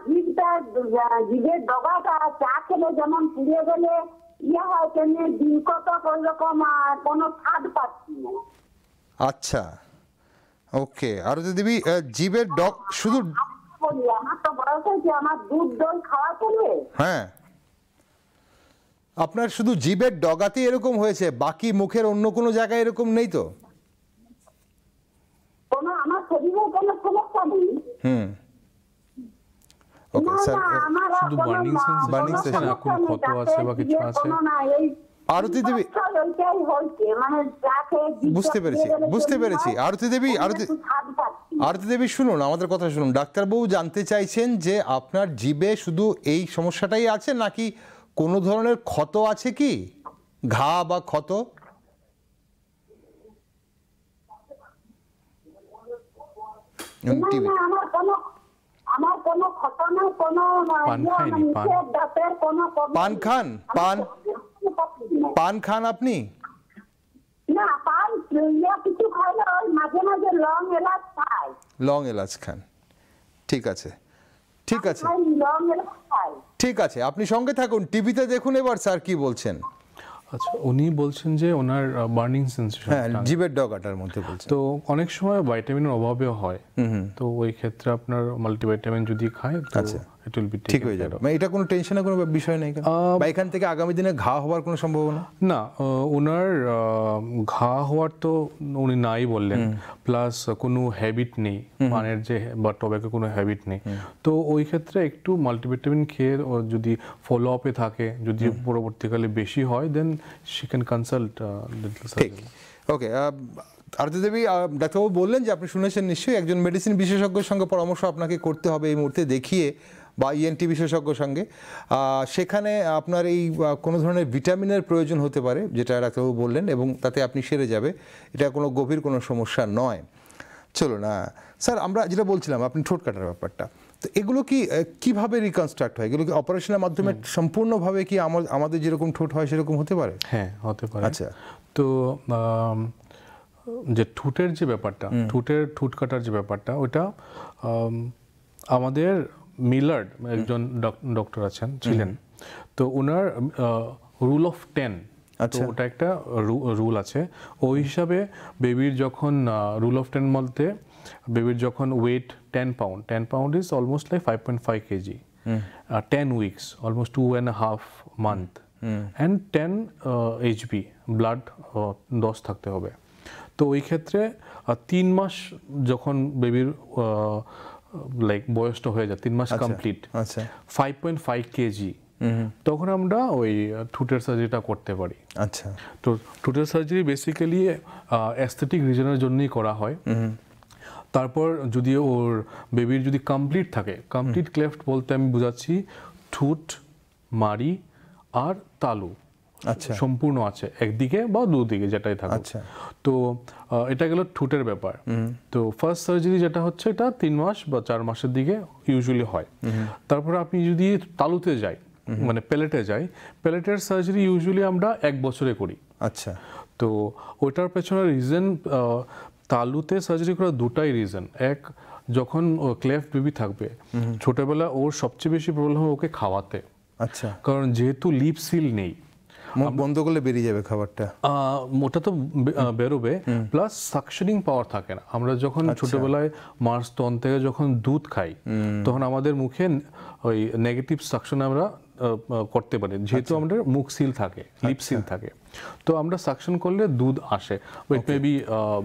Speaker 5: জিভের ডগাটা চা খেলে যেমন পুড়ে গেলে ইয়ে হয়, তেমনি দিন কত ওইরকম কোনো স্বাদ পাচ্ছি না।
Speaker 1: আচ্ছা, ওকে। আরতি দেবী, জিভের ডগ শুধু
Speaker 5: বলি, আমার তো বয়স হয়েছে, আমার দুধ দই খাওয়া চলবে?
Speaker 1: হ্যাঁ, আপনার শুধু জিভের ডগাতে এরকম হয়েছে, বাকি মুখের অন্য কোনো জায়গায় এরকম নেই তো?
Speaker 5: কোনো আমার শরীরে কোনো সমস্যা নেই।
Speaker 1: ওকে স্যার,
Speaker 2: শুধু বার্নিং সেন্সেশন, কোনো ক্ষত আছে বা কিছু আছে?
Speaker 1: আরতি দেবী, বুঝতে পেরেছি। আরতি দেবী শুনুন, আমাদের কথা শুনুন। ডাক্তারবাবু জানতে চাইছেন যে আপনার জিভে শুধু এই সমস্যাটাই আছে নাকি কোনো ধরনের ক্ষত আছে কি, ঘা বা ক্ষত? পান খান? পান খান আপনি?
Speaker 5: না, পান কিছু খাই না, মাঝে মাঝে লং এলাচ খাই।
Speaker 1: লং এলাচ খান, ঠিক আছে, ঠিক আছে,
Speaker 5: লং এলাচ খাই।
Speaker 1: ঠিক আছে, আপনি সঙ্গে থাকুন, টিভিতে দেখুন এবার স্যার কি বলছেন।
Speaker 2: আচ্ছা, উনি বলছেন যে ওনার বার্নিং সেন্সেশন,
Speaker 1: হ্যাঁ, জিভের ডগাটার মধ্যে বলছেন।
Speaker 2: তো অনেক সময় ভাইটামিনের অভাবেও হয়। তো ওই ক্ষেত্রে আপনার মাল্টিভিটামিন যদি খায় তো ইট উইল বি
Speaker 1: ঠিক হয়ে যাবে। মানে এটা কোনো টেনশনের কোনো বিষয় নেই বা এখান থেকে আগামী দিনে ঘা হওয়ার কোনো সম্ভাবনা?
Speaker 2: না, ওনার ঘা হওয়ার তো উনি নাই বললেন, প্লাস কোনো হ্যাবিট নেই, পানের যে বা টবেকে কোনো হ্যাবিট নেই। তো ওই ক্ষেত্রে একটু মাল্টিভিটামিন খেয়ে যদি ফলো আপে থাকে, যদি পরবর্তীকালে বেশি হয়, then she can consult dental surgeon.
Speaker 1: Okay, Aarti Devi, ডাক্তারবাবু বললেন যে আপনি শুনেছেন নিশ্চয়ই, একজন মেডিসিন বিশেষজ্ঞের সঙ্গে পরামর্শ আপনাকে করতে হবে এই মুহূর্তে, দেখিয়ে বা ইএনটি বিশেষজ্ঞ সঙ্গে, সেখানে আপনার এই কোনো ধরনের ভিটামিনের প্রয়োজন হতে পারে, যেটা ডাক্তারবাবু বললেন, এবং তাতে আপনি সেরে যাবে, এটা কোনো গভীর কোনো সমস্যা নয়। চলুন স্যার, আমরা যেটা বলছিলাম আপনি ঠোঁট কাটার ব্যাপারটা, তো এগুলো কি কিভাবে রিকনস্ট্রাক্ট হয়? এগুলো কি অপারেশনের মাধ্যমে সম্পূর্ণভাবে কি আমাদের যেরকম ঠোঁট হয় সেরকম হতে পারে?
Speaker 2: হ্যাঁ, হতে পারে।
Speaker 1: আচ্ছা,
Speaker 2: তো যে ঠোঁটের যে ব্যাপারটা, ঠোঁট কাটার যে ব্যাপারটা, ওটা আমাদের মিলার্ড একজন ডক্টর ছিলেন, তো ওনার রুল অফ 10, তো ওটা একটা রুল আছে। ওই হিসাবে বেবির যখন রুল অফ 10 বলতে বেবির যখন weight 10 pound is almost like 5.5 KG, 10 weeks almost 2.5 month, and 10 HB blood 10 থাকতে হবে। তো ওই ক্ষেত্রে 3 মাস যখন বেবির লাইক বয়সটা হয়ে যায়, 3 মাস কমপ্লিট, 5.5 কেজি, তখন আমরা ওই ঠোঁটের সার্জারিটা করতে পারি।
Speaker 1: আচ্ছা,
Speaker 2: তো ঠোঁটের সার্জারি বেসিক্যালি অ্যাস্থেটিক রিজনের জন্যই করা হয়। তারপর যদি ওর বেবির যদি কমপ্লিট থাকে, কমপ্লিট ক্লেফট বলতে আমি বোঝাচ্ছি ঠোঁট, মাড়ি আর তালু সম্পূর্ণ আছে একদিকে বা দুদিকে, যেটাই থাকে। তো এটা গেল ঠোঁটের ব্যাপার। তো ফার্স্ট সার্জারি যেটা হচ্ছে, এটা 3 মাস বা 4 মাসের দিকে ইউজুয়ালি হয়। তারপরে আপনি যদি তালুতে যাই, মানে প্যালেটে যাই, প্যালেটের সার্জারি ইউজুয়ালি আমরা 1 বছরে করি।
Speaker 1: আচ্ছা,
Speaker 2: তো ওটার পেছনে রিজন, তালুতে সার্জারি করার দুটাই রিজন। এক, যখন ক্লেফট বেবি থাকবে ছোটবেলা, ওর সবচেয়ে বেশি প্রবলেম হবে ওকে খাওয়াতে।
Speaker 1: আচ্ছা,
Speaker 2: কারণ যেহেতু লিপ সিল নেই,
Speaker 1: মুখ বন্ধ করলে বেরিয়ে যাবে খাবারটা,
Speaker 2: ওটা তো বেরোবে, প্লাস সাকশনিং পাওয়ার থাকে না। আমরা যখন ছোটবেলায় মার স্তন থেকে যখন দুধ খাই, তখন আমাদের মুখে ওই নেগেটিভ সাকশন আমরা করতে পারি, যেহেতু আমাদের মুখ সিল থাকে, লিপ সিল থাকে। তো আমরা সাকশন করলে দুধ আসে, ইট মে বি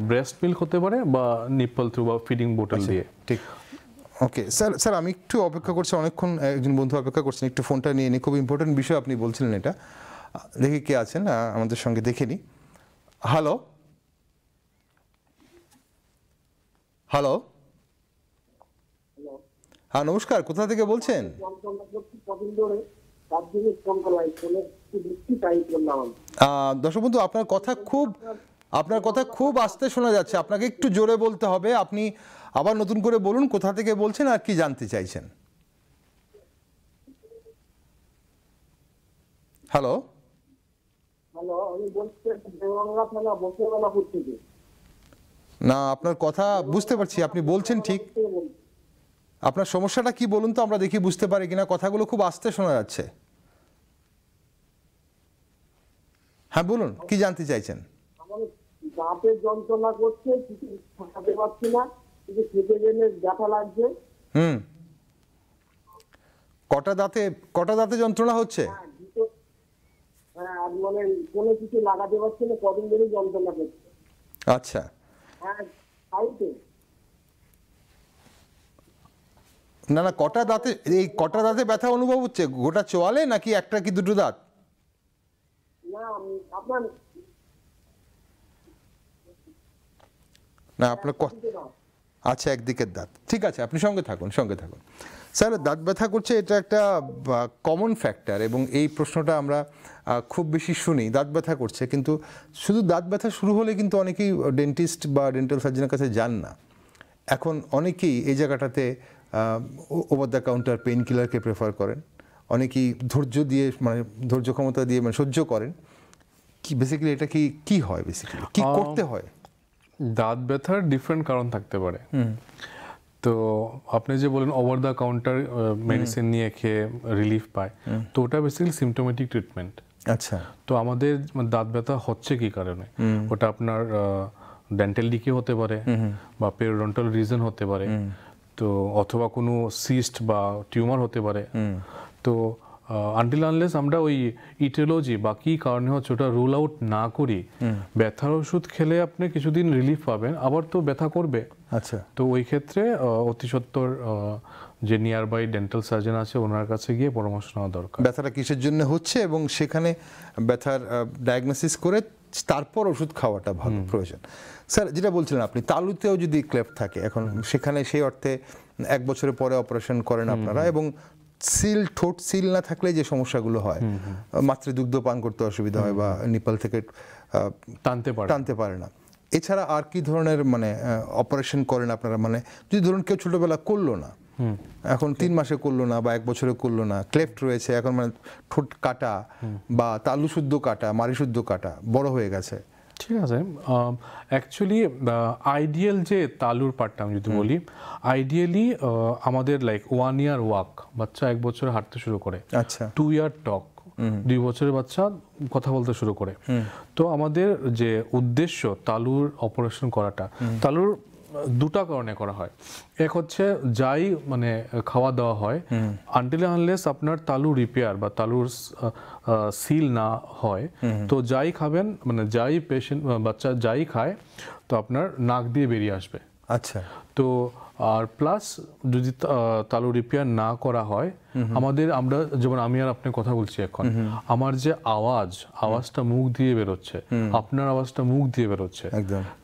Speaker 2: ব্রেস্ট মিল্ক হতে পারে বা নিপল থ্রু বা ফিডিং বোতল দিয়ে।
Speaker 1: ঠিক, ওকে স্যার, আমি একটু অপেক্ষা করছি, অনেকক্ষণ একজন বন্ধু অপেক্ষা করছেন, একটু ফোনটা নিয়ে নিই, খুব ইম্পর্টেন্ট বিষয় আপনি বলছিলেন এটা। দেখি কে আছেন আমাদের সঙ্গে, দেখে নি। হ্যালো, হ্যালো, হ্যাঁ নমস্কার, কোথা থেকে বলছেন? দর্শক বন্ধু, আপনার কথা খুব আস্তে শোনা যাচ্ছে, আপনাকে একটু জোরে বলতে হবে। আপনি আবার নতুন করে বলুন কোথা থেকে বলছেন আর কি জানতে চাইছেন। হ্যালো, না আপনার কথা বুঝতে পারছি, আপনি বলছেন ঠিক, আপনার সমস্যাটা কি বলুন তো, আমরা দেখি বুঝতে পারি কিনা। কথাগুলো খুব আস্তে শোনা যাচ্ছে। হ্যাঁ বলুন, কি জানতে চাইছেন?
Speaker 6: দাঁতের যন্ত্রণা করছে, কিছু খাওয়াতে পারছি না, কিছু খেতে গেলে ব্যথা লাগছে।
Speaker 1: কটা দাঁতে যন্ত্রণা হচ্ছে?
Speaker 6: হ্যাঁ, আর মানে কোনো কিছু লাগাতে পারছি না, কদিন ধরে যন্ত্রণা করছে।
Speaker 1: আচ্ছা,
Speaker 6: হ্যাঁ তাইতে
Speaker 1: না কটা দাঁতে ব্যথা অনুভব হচ্ছে? গোটা চোয়ালে নাকি একটা কি দুটো দাঁত?
Speaker 6: না আপনার
Speaker 1: আচ্ছা, একদিকের দাঁত। ঠিক আছে, আপনি সঙ্গে থাকুন। স্যার, দাঁত ব্যথা করছে, এটা একটা কমন ফ্যাক্টর, এবং এই প্রশ্নটা আমরা খুব বেশি শুনি, দাঁত ব্যথা করছে। কিন্তু শুধু দাঁত ব্যথা শুরু হলে কিন্তু অনেকেই ডেন্টিস্ট বা ডেন্টাল সার্জনের কাছে যান না। এখন অনেকেই এই জায়গাটাতে ওভার দ্য কাউন্টার পেইন কিলারকে প্রেফার করেন, অনেকেই ধৈর্য ক্ষমতা দিয়ে সহ্য করেন। কি বেসিক্যালি এটা কি হয়, বেসিক্যালি কি করতে হয়?
Speaker 2: দাঁত ব্যথার ডিফারেন্ট কারণ থাকতে পারে। তো আপনি যে বলেন ওভার দ্য কাউন্টার মেডিসিন নিয়ে খেয়ে রিলিফ পায়, তো ওটা বেসিক্যালি সিমটোমেটিক ট্রিটমেন্ট।
Speaker 1: আচ্ছা,
Speaker 2: তো আমাদের দাঁত ব্যথা হচ্ছে কি কারণে, ওটা আপনার ডেন্টাল ডিকে হতে পারে বা পেরিওডন্টাল রিজন হতে পারে, তো অথবা কোনো সিস্ট বা টিউমার হতে পারে। তো আনটিল আনলেস আমরা ওই ইটিওলজি বা কি কারণে হচ্ছে ওটা রুল আউট না করি, ব্যথার ওষুধ খেলে আপনি কিছুদিন রিলিফ পাবেন, আবার তো ব্যথা করবে।
Speaker 1: আচ্ছা,
Speaker 2: তো ওই ক্ষেত্রে অতি সত্বর যে নিয়ার বাই ডেন্টাল সার্জন আছে ওনার কাছে গিয়ে পরামর্শ নেওয়া দরকার,
Speaker 1: ব্যথাটা কিসের জন্য হচ্ছে, এবং সেখানে ব্যথার ডায়াগনোসিস করে তারপর ওষুধ খাওয়াটা ভালো প্রয়োজন। স্যার, যেটা বলছিলেন আপনি, তালুতেও যদি ক্লেফট থাকে, এখন সেখানে সেই অর্থে 1 বছরের পরে অপারেশন করেন আপনারা, এবং সিল, ঠোঁট সিল না থাকলে যে সমস্যাগুলো হয়, মাতৃদুগ্ধ পান করতে অসুবিধা হয় বা নিপল থেকে টানতে পারে না, এছাড়া আর কি ধরনের মানে অপারেশন করেন আপনারা? মানে যদি ধরুন কেউ ছোটবেলা করলো না, এখন 3 মাসে করলো না বা 1 বছরে করলো না, ক্লেফট রয়েছে, এখন মানে ঠোঁট কাটা বা তালু শুদ্ধ কাটা, মারি শুদ্ধ কাটা, বড় হয়ে গেছে,
Speaker 2: ঠিক আছে। অ্যাকচুয়ালি আইডিয়াল যে তালুর পার্টটা আমি যদি বলি, আইডিয়ালি আমাদের লাইক 1 ইয়ার ওয়াক, বাচ্চা 1 বছরে হাঁটতে শুরু করে,
Speaker 1: আচ্ছা
Speaker 2: 2 ইয়ার টক, 2 বছরের বাচ্চা কথা বলতে শুরু করে। তো আমাদের যে উদ্দেশ্য তালুর অপারেশন করাটা, তালুর দুটা কারণে করা হয়। এক হচ্ছে যাই মানে খাওয়া দাওয়া হয়, আনটিল আনলেস আপনার তালু রিপেয়ার বা তালুর সিল না হয়, তো যাই খাবেন মানে যাই পেশেন্ট বাচ্চা যাই খায় তো আপনার নাক দিয়ে বেরিয়ে আসবে।
Speaker 1: আচ্ছা।
Speaker 2: তো আর প্লাস যদি তালু রিপেয়ার না করা হয়, আমরা যেমন আমি আর আপনি কথা বলছি এখন, আমার যে আওয়াজটা মুখ দিয়ে বেরোচ্ছে, আপনার আওয়াজটা মুখ দিয়ে বেরোচ্ছে,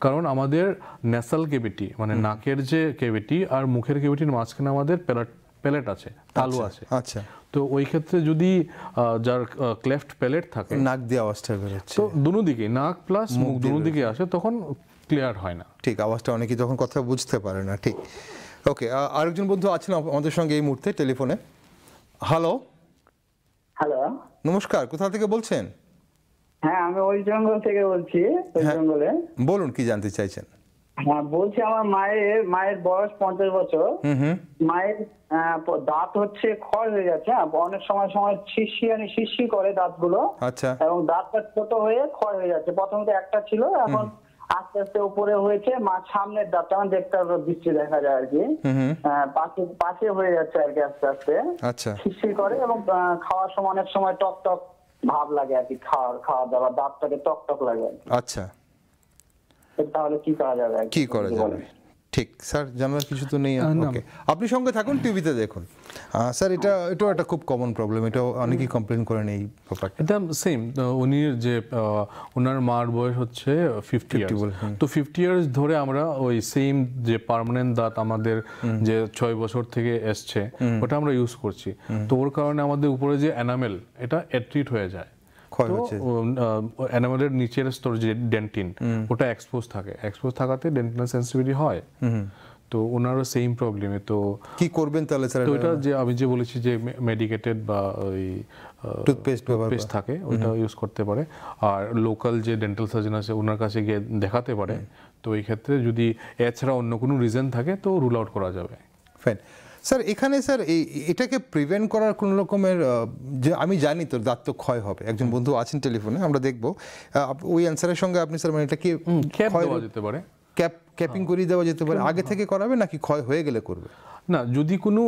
Speaker 2: কারণ আমাদের ন্যাসাল কেভিটি মানে নাকের যে কেভিটি আর মুখের কেভিটির মাঝখানে আমাদের প্যালেট আছে, তালু আছে।
Speaker 1: আচ্ছা।
Speaker 2: তো ওই ক্ষেত্রে যদি যার ক্লেফট প্যালেট থাকে,
Speaker 1: নাক দিয়ে আওয়াজটা বেরোচ্ছে,
Speaker 2: তো দুনো দিকে নাক প্লাস মুখ দুনো দিকে আসে, তখন ক্লিয়ার হয় না।
Speaker 1: ঠিক, আওয়াজটা অনেকেই তখন কথা বুঝতে পারে না। ঠিক, ওকে। আরেকজন বন্ধু আছেন আমাদের সঙ্গে এই মুহূর্তে টেলিফোনে। হ্যালো।
Speaker 7: হ্যালো,
Speaker 1: নমস্কার, কোথা থেকে বলছেন?
Speaker 7: হ্যাঁ আমি ওই জঙ্গল থেকে বলছি। ওই জঙ্গলে
Speaker 1: বলুন, কি জানতে চাইছেন?
Speaker 7: হ্যাঁ বলছি, আমার মায়ের বয়স 50 বছর। মায়ের দাঁত হচ্ছে ক্ষয় হয়ে যাচ্ছে, অনেক সময় শিরশি করে দাঁতগুলো।
Speaker 1: আচ্ছা। এবং
Speaker 7: দাঁতটা ছোট হয়ে ক্ষয় হয়ে যাচ্ছে। প্রথমত একটা ছিল, এখন আস্তে আস্তে উপরে হয়েছে। মা সামনের দাঁতটা দেখতে দৃষ্টি দেখা যায় আর কি, পাশে হয়ে যাচ্ছে আর কি আস্তে আস্তে।
Speaker 1: আচ্ছা।
Speaker 7: শিরশির করে এবং খাওয়ার সময় অনেক সময় টক টক ভাব লাগে আর কি, খাওয়া দাওয়া দাঁতটাকে টক টক লাগে।
Speaker 1: আচ্ছা,
Speaker 7: তাহলে কি করা যাবে?
Speaker 1: কি করা যাবে? ঠিক স্যার, জানার কিছু তো নেই। ওকে, আপনি সঙ্গে থাকুন, টিভিতে দেখুন। স্যার এটাও একটা খুব কমন প্রবলেম, এটাও অনেকেই কমপ্লেন করেন এই ব্যাপারটা।
Speaker 2: এটা সেম, উনি যে ওনার মার বয়স হচ্ছে 50 ইয়ার্স, তো 50 ইয়ার্স ধরে আমরা ওই সেম যে পার্মানেন্ট দাঁত আমাদের যে 6 বছর থেকে এসছে ওটা আমরা ইউজ করছি। তো ওর কারণে আমাদের উপরে যে এনামেল এটা অ্যাট্রিট হয়ে যায়, এনামেলের নিচের স্তর যে ডেন্টিন ওটা এক্সপোজ থাকাতে ডেন্টাল সেন্সিটিভিটি হয়। তো ওনারও সেম প্রবলেমে। তো
Speaker 1: কি করবেন তাহলে স্যার?
Speaker 2: তো এটা যে আমি যে বলেছি যে মেডিকেটেড বা ওই টুথপেস্ট থাকে ওটা ইউজ করতে পারে, আর লোকাল যে ডেন্টাল সার্জন আছে ওনার কাছে গিয়ে দেখাতে পারে। তো এই ক্ষেত্রে যদি এছাড়া অন্য কোনো রিজন থাকে তো রুল আউট করা যাবে।
Speaker 1: Fine sir. এখানে স্যার এটাকে প্রিভেন্ট করার কোনো রকমের, যে আমি জানি তো দাঁত তো ক্ষয় হবে, একজন বন্ধু আছেন টেলিফোনে, আমরা দেখবো ওই অ্যান্সারের সঙ্গে আপনি স্যার মানে এটা কি
Speaker 2: ক্ষয় দেওয়া যেতে পারে,
Speaker 1: ক্যাপিং করিয়ে দেওয়া যেতে পারে, আগে থেকে করাবে নাকি ক্ষয় হয়ে গেলে করবে?
Speaker 2: না, যদি কোনো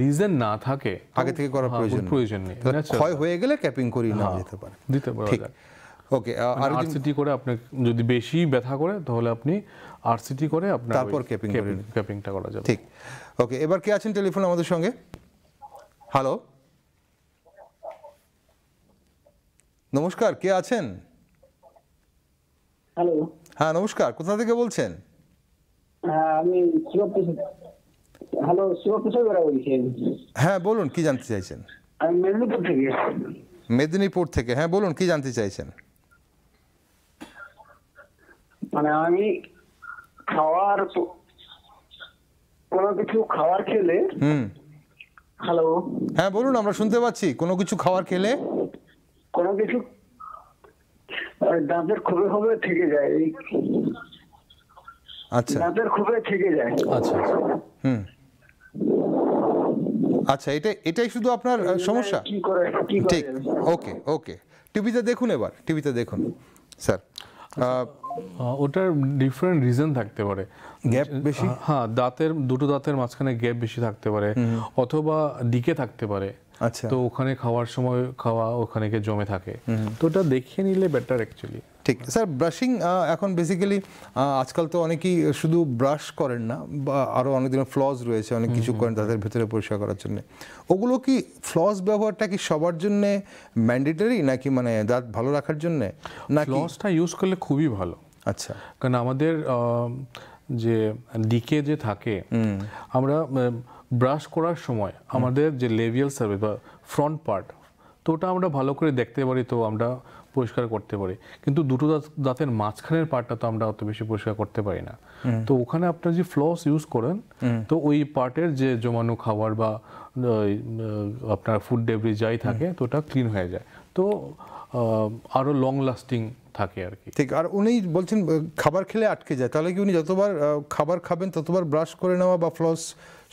Speaker 2: রিজন না থাকে
Speaker 1: আগে থেকে করার প্রয়োজন নেই। ক্ষয় হয়ে গেলে ক্যাপিং করিয়ে নেওয়া যেতে পারে,
Speaker 2: দিতে পারে।
Speaker 1: ঠিক, ওকে। আর
Speaker 2: আরসিটি করে আপনি যদি বেশি ব্যথা করে তাহলে আপনি আরসিটি করে আপনার
Speaker 1: তারপর
Speaker 2: ক্যাপিংটা করা যাবে।
Speaker 1: ঠিক, ওকে। এবার কে আছেন টেলিফোন আমাদের সঙ্গে? হ্যালো, নমস্কার, কে আছেন?
Speaker 7: হ্যালো।
Speaker 1: হ্যাঁ নমস্কার, কোথা থেকে বলছেন?
Speaker 7: আমি শিবপ্রসাদ বলছি।
Speaker 1: হ্যাঁ বলুন, কি জানতে চাইছেন?
Speaker 7: আমি মেদিনীপুর থেকে।
Speaker 1: মেদিনীপুর থেকে, হ্যাঁ বলুন, কি জানতে চাইছেন?
Speaker 7: মানে আমি কোনো কিছু খাবার খেলে। হ্যালো।
Speaker 1: হ্যাঁ বলুন, আমরা শুনতে পাচ্ছি। কোনো কিছু খাবার খেলে
Speaker 7: কোনো কিছু দাঁতের খুবে থেকে যায়।
Speaker 1: আচ্ছা,
Speaker 7: দাঁতের খুবে থেকে যায়।
Speaker 2: আচ্ছা।
Speaker 1: আচ্ছা, এটাই শুধু আপনার সমস্যা? ঠিক, ওকে ওকে। টিভিতে দেখুন, এবার টিভিতে দেখুন স্যার।
Speaker 2: ওটার ডিফারেন্ট রিজন থাকতে পারে।
Speaker 1: গ্যাপ বেশি,
Speaker 2: হ্যাঁ, দুটো দাঁতের মাঝখানে গ্যাপ বেশি থাকতে পারে, অথবা ডিকে থাকতে পারে।
Speaker 1: আচ্ছা,
Speaker 2: তো ওখানে খাওয়ার সময় ওখানে গিয়ে জমে থাকে। তো ওটা দেখিয়ে নিলে বেটার অ্যাকচুয়ালি।
Speaker 1: ঠিক স্যার। ব্রাশিং এখন বেসিক্যালি আজকাল তো অনেকেই শুধু ব্রাশ করেন না, বা আরও অনেক ধরনের ফ্লস রয়েছে, অনেক কিছু করেন তাদের ভেতরে পরিষ্কার করার জন্য। ওগুলো কি ফ্লস ব্যবহারটা কি সবার জন্য ম্যান্ডেটরি, নাকি মানে দাঁত ভালো রাখার জন্য? না,
Speaker 2: ফ্লসটা ইউজ করলে খুবই ভালো।
Speaker 1: আচ্ছা,
Speaker 2: কারণ আমাদের যে ডিকে যে থাকে, আমরা ব্রাশ করার সময় আমাদের যে লেভিয়াল সার্ভিস বা ফ্রন্ট পার্ট, তো ওটা আমরা ভালো করে দেখতে পারি, তো আমরা পরিষ্কার করতে পারি, কিন্তু দুটো দাঁতের মাঝখানের পার্টটা তো আমরা অত বেশি পরিষ্কার করতে পারি না। তো ওখানে আপনার যে ফ্লস ইউজ করেন, তো ওই পার্টের যে জমানো খাবার বা আপনার ফুড ডেব্রি যাই থাকে, তো ওটা ক্লিন হয়ে যায়, তো আরো লং লাস্টিং থাকে আর কি।
Speaker 1: ঠিক। আর উনি বলছেন খাবার খেলে আটকে যায়, তাহলে কি উনি যতবার খাবার খাবেন ততবার ব্রাশ করে নেওয়া বা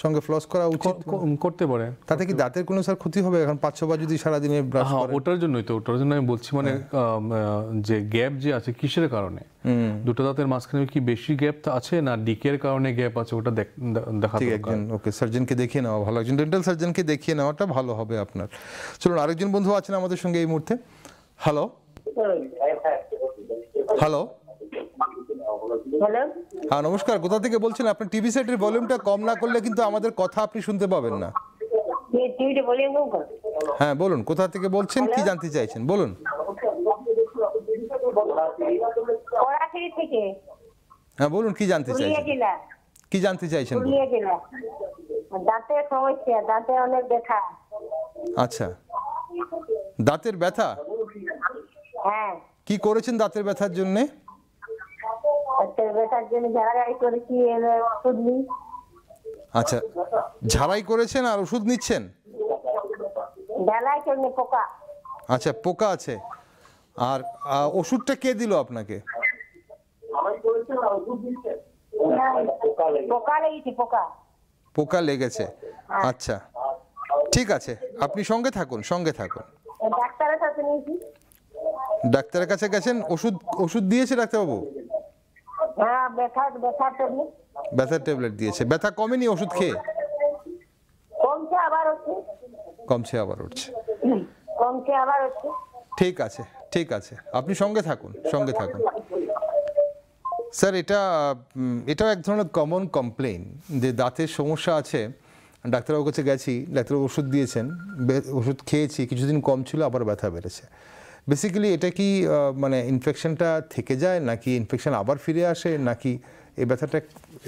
Speaker 1: সঙ্গে ফ্লস করা উচিত?
Speaker 2: করতে পারে।
Speaker 1: তাতে কি দাঁতের কোনো স্যার ক্ষতি হবে? এখন 5-6 বার যদি সারাদিনে ব্রাশ করেন?
Speaker 2: ওটার জন্যই তো, ওটার জন্য আমি বলছি, মানে যে গ্যাপ যে আছে কিসের কারণে, দুটো দাঁতের মাঝখানে কি বেশি গ্যাপ আছে না ডিকের কারণে গ্যাপ আছে, ওটা দেখা
Speaker 1: ঠিক।
Speaker 2: দরকার।
Speaker 1: একজন সার্জনকে দেখিয়ে নেওয়া ভালো, একজন ডেন্টাল সার্জনকে দেখিয়ে নেওয়াটা ভালো হবে আপনার। চলুন, আরেকজন বন্ধু আছেন আমাদের সঙ্গে এই মুহূর্তে। হ্যালো হ্যালো
Speaker 5: হ্যালো,
Speaker 1: হ্যাঁ নমস্কার, কোথা থেকে বলছেন? আপনার টিভি সেটের ভলিউমটা কম না করলে কিন্তু আমাদের কথা আপনি শুনতে পাবেন না।
Speaker 5: টিভিটা ভলিউম কম কর।
Speaker 1: হ্যাঁ বলুন, কোথা থেকে বলছেন, কি জানতে চাইছেন বলুন।
Speaker 5: কড়াছড়ি থেকে।
Speaker 1: হ্যাঁ বলুন, কি জানতে
Speaker 5: পুরুলিয়া
Speaker 1: চাইছেন,
Speaker 5: জেলা।
Speaker 1: কি জানতে চাইছেন?
Speaker 5: পুরুলিয়া জেলা। দাঁতের সমস্যা, দাঁতে অনেক ব্যথা।
Speaker 1: আচ্ছা, দাঁতের ব্যথা?
Speaker 5: হ্যাঁ,
Speaker 1: কি করেছেন দাঁতের ব্যথার জন্য?
Speaker 5: দাঁতের ব্যথার জন্য ঝাড়াঝাড়ি করেছি, ওষুধ নিই।
Speaker 1: আচ্ছা, ঝাড়াই করেছেন আর ওষুধ নিচ্ছেন?
Speaker 5: ঢালাই জন্য পোকা।
Speaker 1: আচ্ছা, পোকা আছে। আর ওষুধটা কে দিল আপনাকে?
Speaker 5: পোকা লেগেছে, পোকা।
Speaker 1: পোকা লেগেছে, আচ্ছা ঠিক আছে, আপনি সঙ্গে থাকুন, সঙ্গে থাকুন।
Speaker 5: ডাক্তারের কাছে নিয়েছি।
Speaker 1: ডাক্তারের কাছে গেছেন? ওষুধ দিয়েছে ডাক্তারবাবু?
Speaker 5: হ্যাঁ, ব্যথার ট্যাবলেট।
Speaker 1: ব্যথার ট্যাবলেট দিয়েছে। ব্যথা কমেনি ওষুধ খেয়ে?
Speaker 5: কমছে আবার হচ্ছে।
Speaker 1: কমছে আবার উঠছে।
Speaker 5: কমছে আবার হচ্ছে।
Speaker 1: ঠিক আছে, ঠিক আছে, আপনি সঙ্গে থাকুন, সঙ্গে থাকুন। স্যার, এটাও এক ধরনের কমন কমপ্লেইন যে দাঁতের সমস্যা আছে, ডাক্তারবাবুর কাছে গেছি, ডাক্তারবাবু ওষুধ দিয়েছেন, ওষুধ খেয়েছি, কিছুদিন কম ছিল, আবার ব্যথা বেড়েছে। বেসিক্যালি এটা কি মানে ইনফেকশনটা থেকে যায়, নাকি ইনফেকশন আবার ফিরে আসে, নাকি এই ব্যথাটা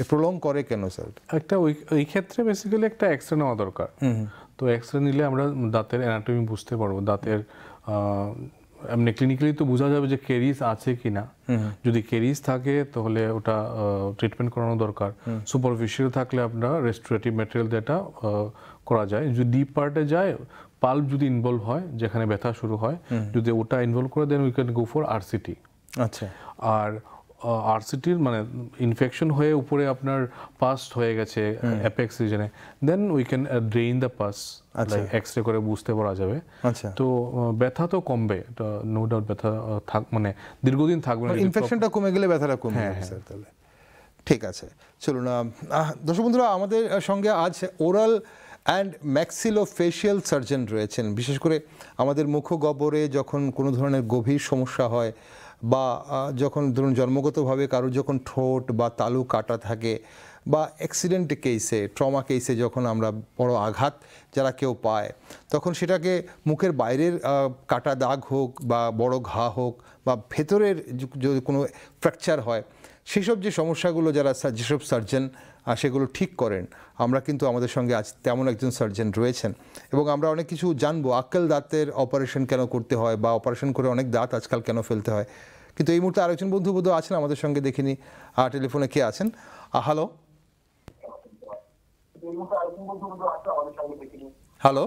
Speaker 1: প্রলং করে কেন স্যার?
Speaker 2: একটা ওই ক্ষেত্রে বেসিক্যালি একটা এক্সরে নেওয়া দরকার। তো এক্সরে নিলে আমরা দাঁতের অ্যানাটমি বুঝতে পারবো, দাঁতের এমনি ক্লিনিক্যালি তো বোঝা যাবে যে কেরিস আছে কি না। যদি কেরিস থাকে তাহলে ওটা ট্রিটমেন্ট করানো দরকার। সুপারফিশিয়াল থাকলে আপনার রেস্টোরেটিভ ম্যাটেরিয়াল যেটা করা যায়। যদি ডিপ পার্টে যায়, পাল্প যদি ইনভলভ হয়, যেখানে ব্যথা শুরু হয়, যদি ওটা ইনভলভ করে, then we can go for RCT.
Speaker 1: আচ্ছা।
Speaker 2: আর আরসিটির মানে ইনফেকশন হয়ে উপরে আপনার পাস হয়ে গেছে অ্যাপেক্স রিজনে, then we can drain the pus, x ray করে বুঝতে পারা যাবে।
Speaker 1: আচ্ছা।
Speaker 2: তো ব্যথা তো কমবে, নো ডাউট। ব্যথা মানে দীর্ঘদিন থাকবে না।
Speaker 1: ইনফেকশনটা কমে গেলে ব্যথাটা কমে যাবে স্যার তাহলে। ঠিক আছে, চলুন দর্শক বন্ধুরা, আমাদের সঙ্গে আজ ওরাল অ্যান্ড ম্যাক্সিলোফেশিয়াল সার্জন রয়েছেন। বিশেষ করে আমাদের মুখগহ্বরে যখন কোনো ধরনের গভীর সমস্যা হয়, বা যখন ধরুন জন্মগতভাবে কারোর যখন ঠোঁট বা তালু কাটা থাকে, বা অ্যাক্সিডেন্ট কেসে, ট্রমা কেসে যখন আমরা বড় আঘাত যারা কেউ পায়, তখন সেটাকে মুখের বাইরের কাটা দাগ হোক বা বড় ঘা হোক, বা ভেতরের যদি কোনো ফ্র্যাকচার হয়, সেসব যে সমস্যাগুলো যেসব সার্জন সেগুলো ঠিক করেন, আমরা কিন্তু আমাদের সঙ্গে আজ তেমন একজন সার্জন রয়েছেন, এবং আমরা অনেক কিছু জানবো। আক্কেল দাঁতের অপারেশন কেন করতে হয়, বা অপারেশন করে অনেক দাঁত আজকাল কেন ফেলতে হয়। কিন্তু এই মুহূর্তে আরেকজন বন্ধু বোধ আছেন আমাদের সঙ্গে, দেখিনি টেলিফোনে কে আছেন। হ্যালো হ্যালো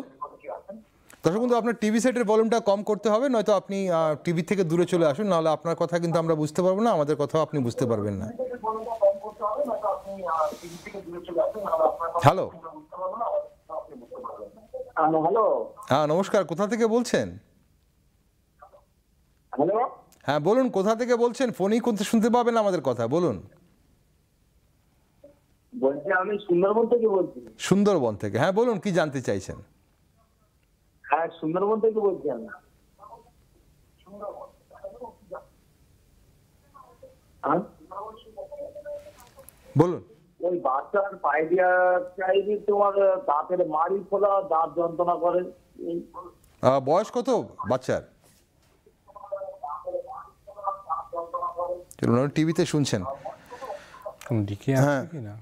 Speaker 1: দর্শক বন্ধু, আপনার টিভি সেটের ভলিউমটা কম করতে হবে, নয়তো আপনি টিভি থেকে দূরে চলে আসুন, নাহলে আপনার কথা কিন্তু আমরা বুঝতে পারবো না, আমাদের কথাও আপনি বুঝতে পারবেন না। হ্যালো
Speaker 6: হ্যালো,
Speaker 1: হ্যাঁ নমস্কার, কোথা থেকে বলছেন?
Speaker 6: হ্যালো,
Speaker 1: হ্যাঁ বলুন, কোথা থেকে বলছেন? ফোনই করতে শুনতে পাবেন আমাদের কথা, বলুন।
Speaker 6: বলছি আমি সুন্দরবন থেকে বলছি।
Speaker 1: সুন্দরবন থেকে, হ্যাঁ বলুন, কি জানতে চাইছেন?
Speaker 6: হ্যাঁ, সুন্দরবন থেকে বলছি আমি।
Speaker 1: বলুন।
Speaker 6: ওই বাচ্চার পাইডিয়া চাইবি, তোমার দাঁতের মাড়ি খোলা, দাঁত যন্ত্রণা করে।
Speaker 1: বয়স কত বাচ্চার? চলুন, টিভিতে শুনছেন।
Speaker 2: দিকে আছে কিনা?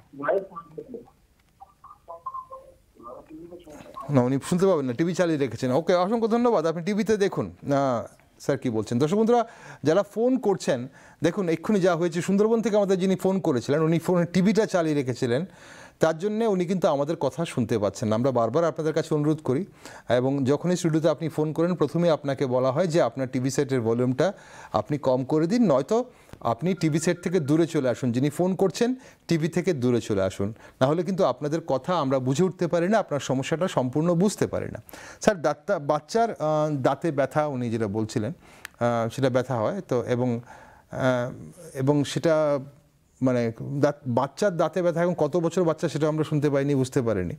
Speaker 1: না, উনি শুনতে পাবেন না, টিভি চালিয়ে রেখেছেন। ওকে, অসংখ্য ধন্যবাদ, আপনি টিভিতে দেখুন স্যার কি বলছেন। দর্শক বন্ধুরা যারা ফোন করছেন, দেখুন এক্ষুনি যা হয়েছে, সুন্দরবন থেকে আমাদের যিনি ফোন করেছিলেন উনি ফোনের টিভিটা চালিয়ে রেখেছিলেন, তার জন্য উনি কিন্তু আমাদের কথা শুনতে পাচ্ছেন না। আমরা বারবার আপনাদের কাছে অনুরোধ করি, এবং যখনই স্টুডিওতে আপনি ফোন করেন প্রথমে আপনাকে বলা হয় যে আপনার টিভি সেটের ভলিউমটা আপনি কম করে দিন, নয়তো আপনি টিভি সেট থেকে দূরে চলে আসুন। যিনি ফোন করছেন টিভি থেকে দূরে চলে আসুন, না হলে কিন্তু আপনাদের কথা আমরা বুঝে উঠতে পারি না, আপনার সমস্যাটা সম্পূর্ণ বুঝতে পারি না। স্যার, বাচ্চার দাঁতে ব্যথা উনি যেটা বলছিলেন, সেটা ব্যথা হয় তো, এবং সেটা মানে বাচ্চার দাঁতে ব্যথা এখন কত বছর বাচ্চা সেটা আমরা শুনতে পাইনি, বুঝতে পারিনি।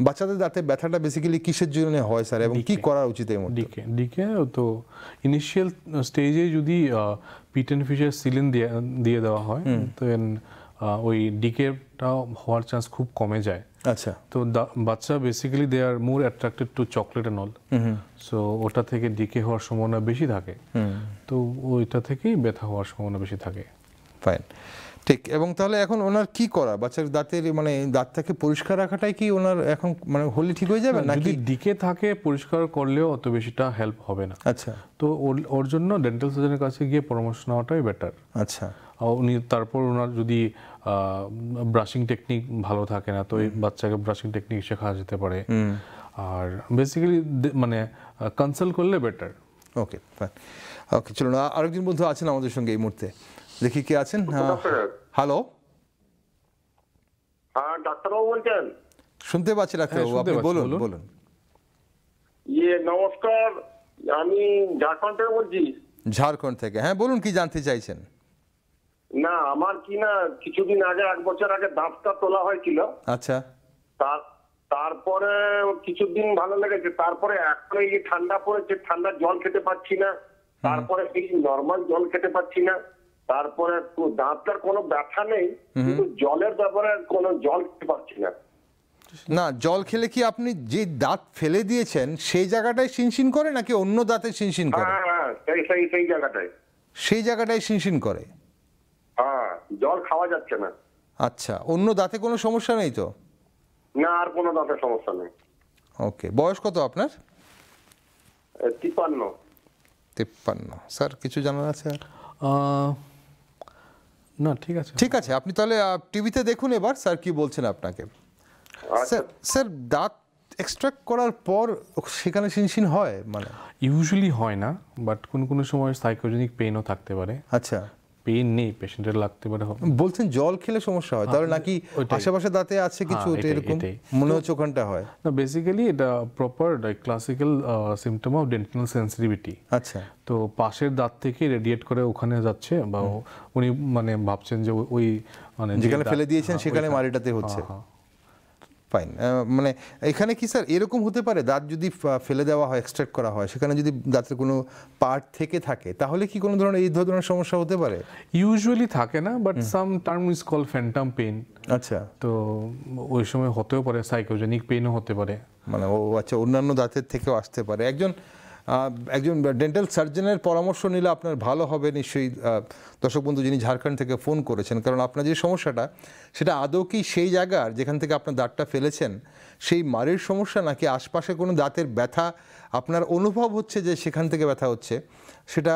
Speaker 1: বাচ্চাদের দাঁতে ব্যথাটা বেসিক্যালি কিসের জন্য হয় স্যার, এবং কি করা উচিত এই মুহূর্তে?
Speaker 2: ডিকে তো ইনিশিয়াল স্টেজে যদি পিট অ্যান্ড ফিশের সিলিন দিয়ে দেওয়া হয়, দেন ওই ডিকেটা হওয়ার চান্স খুব কমে যায়।
Speaker 1: আচ্ছা,
Speaker 2: তো বাচ্চা basically they are more attracted to chocolate and all, so ওটা থেকে ডিকে হওয়ার সম্ভাবনা বেশি থাকে, তো ওইটা থেকেই ব্যথা হওয়ার সম্ভাবনা বেশি থাকে।
Speaker 1: ফাইন, ঠিক। এবং তাহলে এখন ওনার কি করা? বাচ্চার দাঁতের মানে দাঁতটাকে পরিষ্কার রাখাটাই কি ওনার এখন মানে হলে ঠিক হয়ে যাবে, নাকি
Speaker 2: যদি ডিকে থাকে পরিষ্কার করলেও অত বেশিটা হেল্প হবে না?
Speaker 1: আচ্ছা,
Speaker 2: তো ওর জন্য ডেন্টাল সার্জনের কাছে গিয়ে পরামর্শ নেওয়াটাই বেটার।
Speaker 1: আচ্ছা,
Speaker 2: উনি তারপর ওনার যদি ব্রাশিং টেকনিক ভালো থাকে না, তো এই বাচ্চাকে ব্রাশিং টেকনিক শেখা যেতে পারে, আর বেসিক্যালি মানে কনসাল্ট করলে বেটার।
Speaker 1: ওকে, ফাইন। ওকে, চলুন আরেকজন বন্ধু আছেন আমাদের সঙ্গে এই মুহূর্তে, দেখি কে আছেন। হ্যালো,
Speaker 8: হ্যাঁ ডাক্তারবাবু বলছেন?
Speaker 1: শুনতে পাচ্ছি ডাক্তারবাবু, আপনি বলুন বলুন।
Speaker 8: নমস্কার, আমি ঝাড়খণ্ড থেকে বলছি।
Speaker 1: ঝাড়খণ্ড থেকে, হ্যাঁ বলুন, কি জানতে চাইছেন?
Speaker 8: না, আমার কি না কিছুদিন আগে, 1 বছর আগে দাঁতটা তোলা হয়েছিল।
Speaker 1: আচ্ছা,
Speaker 8: তারপরে কিছুদিন ভালো লেগেছে, তারপরে এখন এই ঠান্ডা পড়েছে, ঠান্ডার জল খেতে পাচ্ছি না, তারপরে এই নর্মাল জল খেতে পাচ্ছি না, তারপরে দাঁতটার কোনো ব্যথা নেই, কিন্তু জলের ব্যাপারে কোনো জল খেতে পাচ্ছি না।
Speaker 1: না, জল খেলে কি আপনি যে দাঁত ফেলে দিয়েছেন সেই জায়গাটায় শিনশিন করে, নাকি অন্য দাঁতে শিনশিন করে?
Speaker 8: হ্যাঁ, সেই জায়গাটায়,
Speaker 1: সেই জায়গাটায় শিনশিন করে।
Speaker 8: হ্যাঁ, জল খাওয়া যাচ্ছে না।
Speaker 1: আচ্ছা, অন্য দাঁতে কোনো সমস্যা নেই তো?
Speaker 8: না, আর কোনো দাঁতের সমস্যা নেই।
Speaker 1: ওকে, বয়স কত আপনার?
Speaker 8: 53।
Speaker 1: 53। স্যার, কিছু জানার আছে?
Speaker 2: না, ঠিক আছে,
Speaker 1: ঠিক আছে, আপনি তাহলে টিভিতে দেখুন এবার স্যার কি বলছেন আপনাকে। স্যার, দাঁত এক্সট্রাক্ট করার পর সেখানে শিনশিন হয়? মানে
Speaker 2: ইউজুয়ালি হয় না, বাট কোনো সময় সাইকোজেনিক পেইনও থাকতে পারে।
Speaker 1: আচ্ছা,
Speaker 2: পেইন নেই, পেশেন্টের লাগতে পারে।
Speaker 1: বলছেন জল খেলে সমস্যা হয়, তাহলে নাকি আশেপাশে দাঁতে আছে কিছু, এরকম মনে হচ্ছে ওখানটা হয়?
Speaker 2: না, বেসিক্যালি এটা proper classical symptom of dental sensitivity.
Speaker 1: আচ্ছা,
Speaker 2: তো পাশের দাঁত থেকে রেডিয়েট করে ওখানে যাচ্ছে, বা উনি মানে ভাবছেন যে ওই মানে
Speaker 1: যেখানে ফেলে দিয়েছেন সেখানে মারিটাতে হচ্ছে। ফাইন। মানে এখানে কি স্যার এরকম হতে পারে, দাঁত যদি ফেলে দেওয়া হয়, এক্সট্রাক্ট করা হয়, সেখানে যদি দাঁতের কোনো পার্ট থেকে থাকে, তাহলে কি কোনো ধরনের এই ধরনের সমস্যা হতে পারে?
Speaker 2: ইউজুয়ালি থাকে না, but some term is call phantom pain.
Speaker 1: আচ্ছা,
Speaker 2: তো ওই সময় হতেও পারে, সাইকোজেনিক পেইনও হতে পারে।
Speaker 1: মানে আচ্ছা, অন্যান্য দাঁতের থেকেও আসতে পারে। একজন ডেন্টাল সার্জনের পরামর্শ নিলে আপনার ভালো হবে নিশ্চয়ই, দর্শক বন্ধু যিনি ঝাড়খণ্ড থেকে ফোন করেছেন, কারণ আপনার যে সমস্যাটা সেটা আদৌ কি সেই জায়গার যেখান থেকে আপনার দাঁতটা ফেলেছেন সেই মাড়ির সমস্যা, নাকি আশপাশে কোনো দাঁতের ব্যথা আপনার অনুভব হচ্ছে যে সেখান থেকে ব্যথা হচ্ছে, সেটা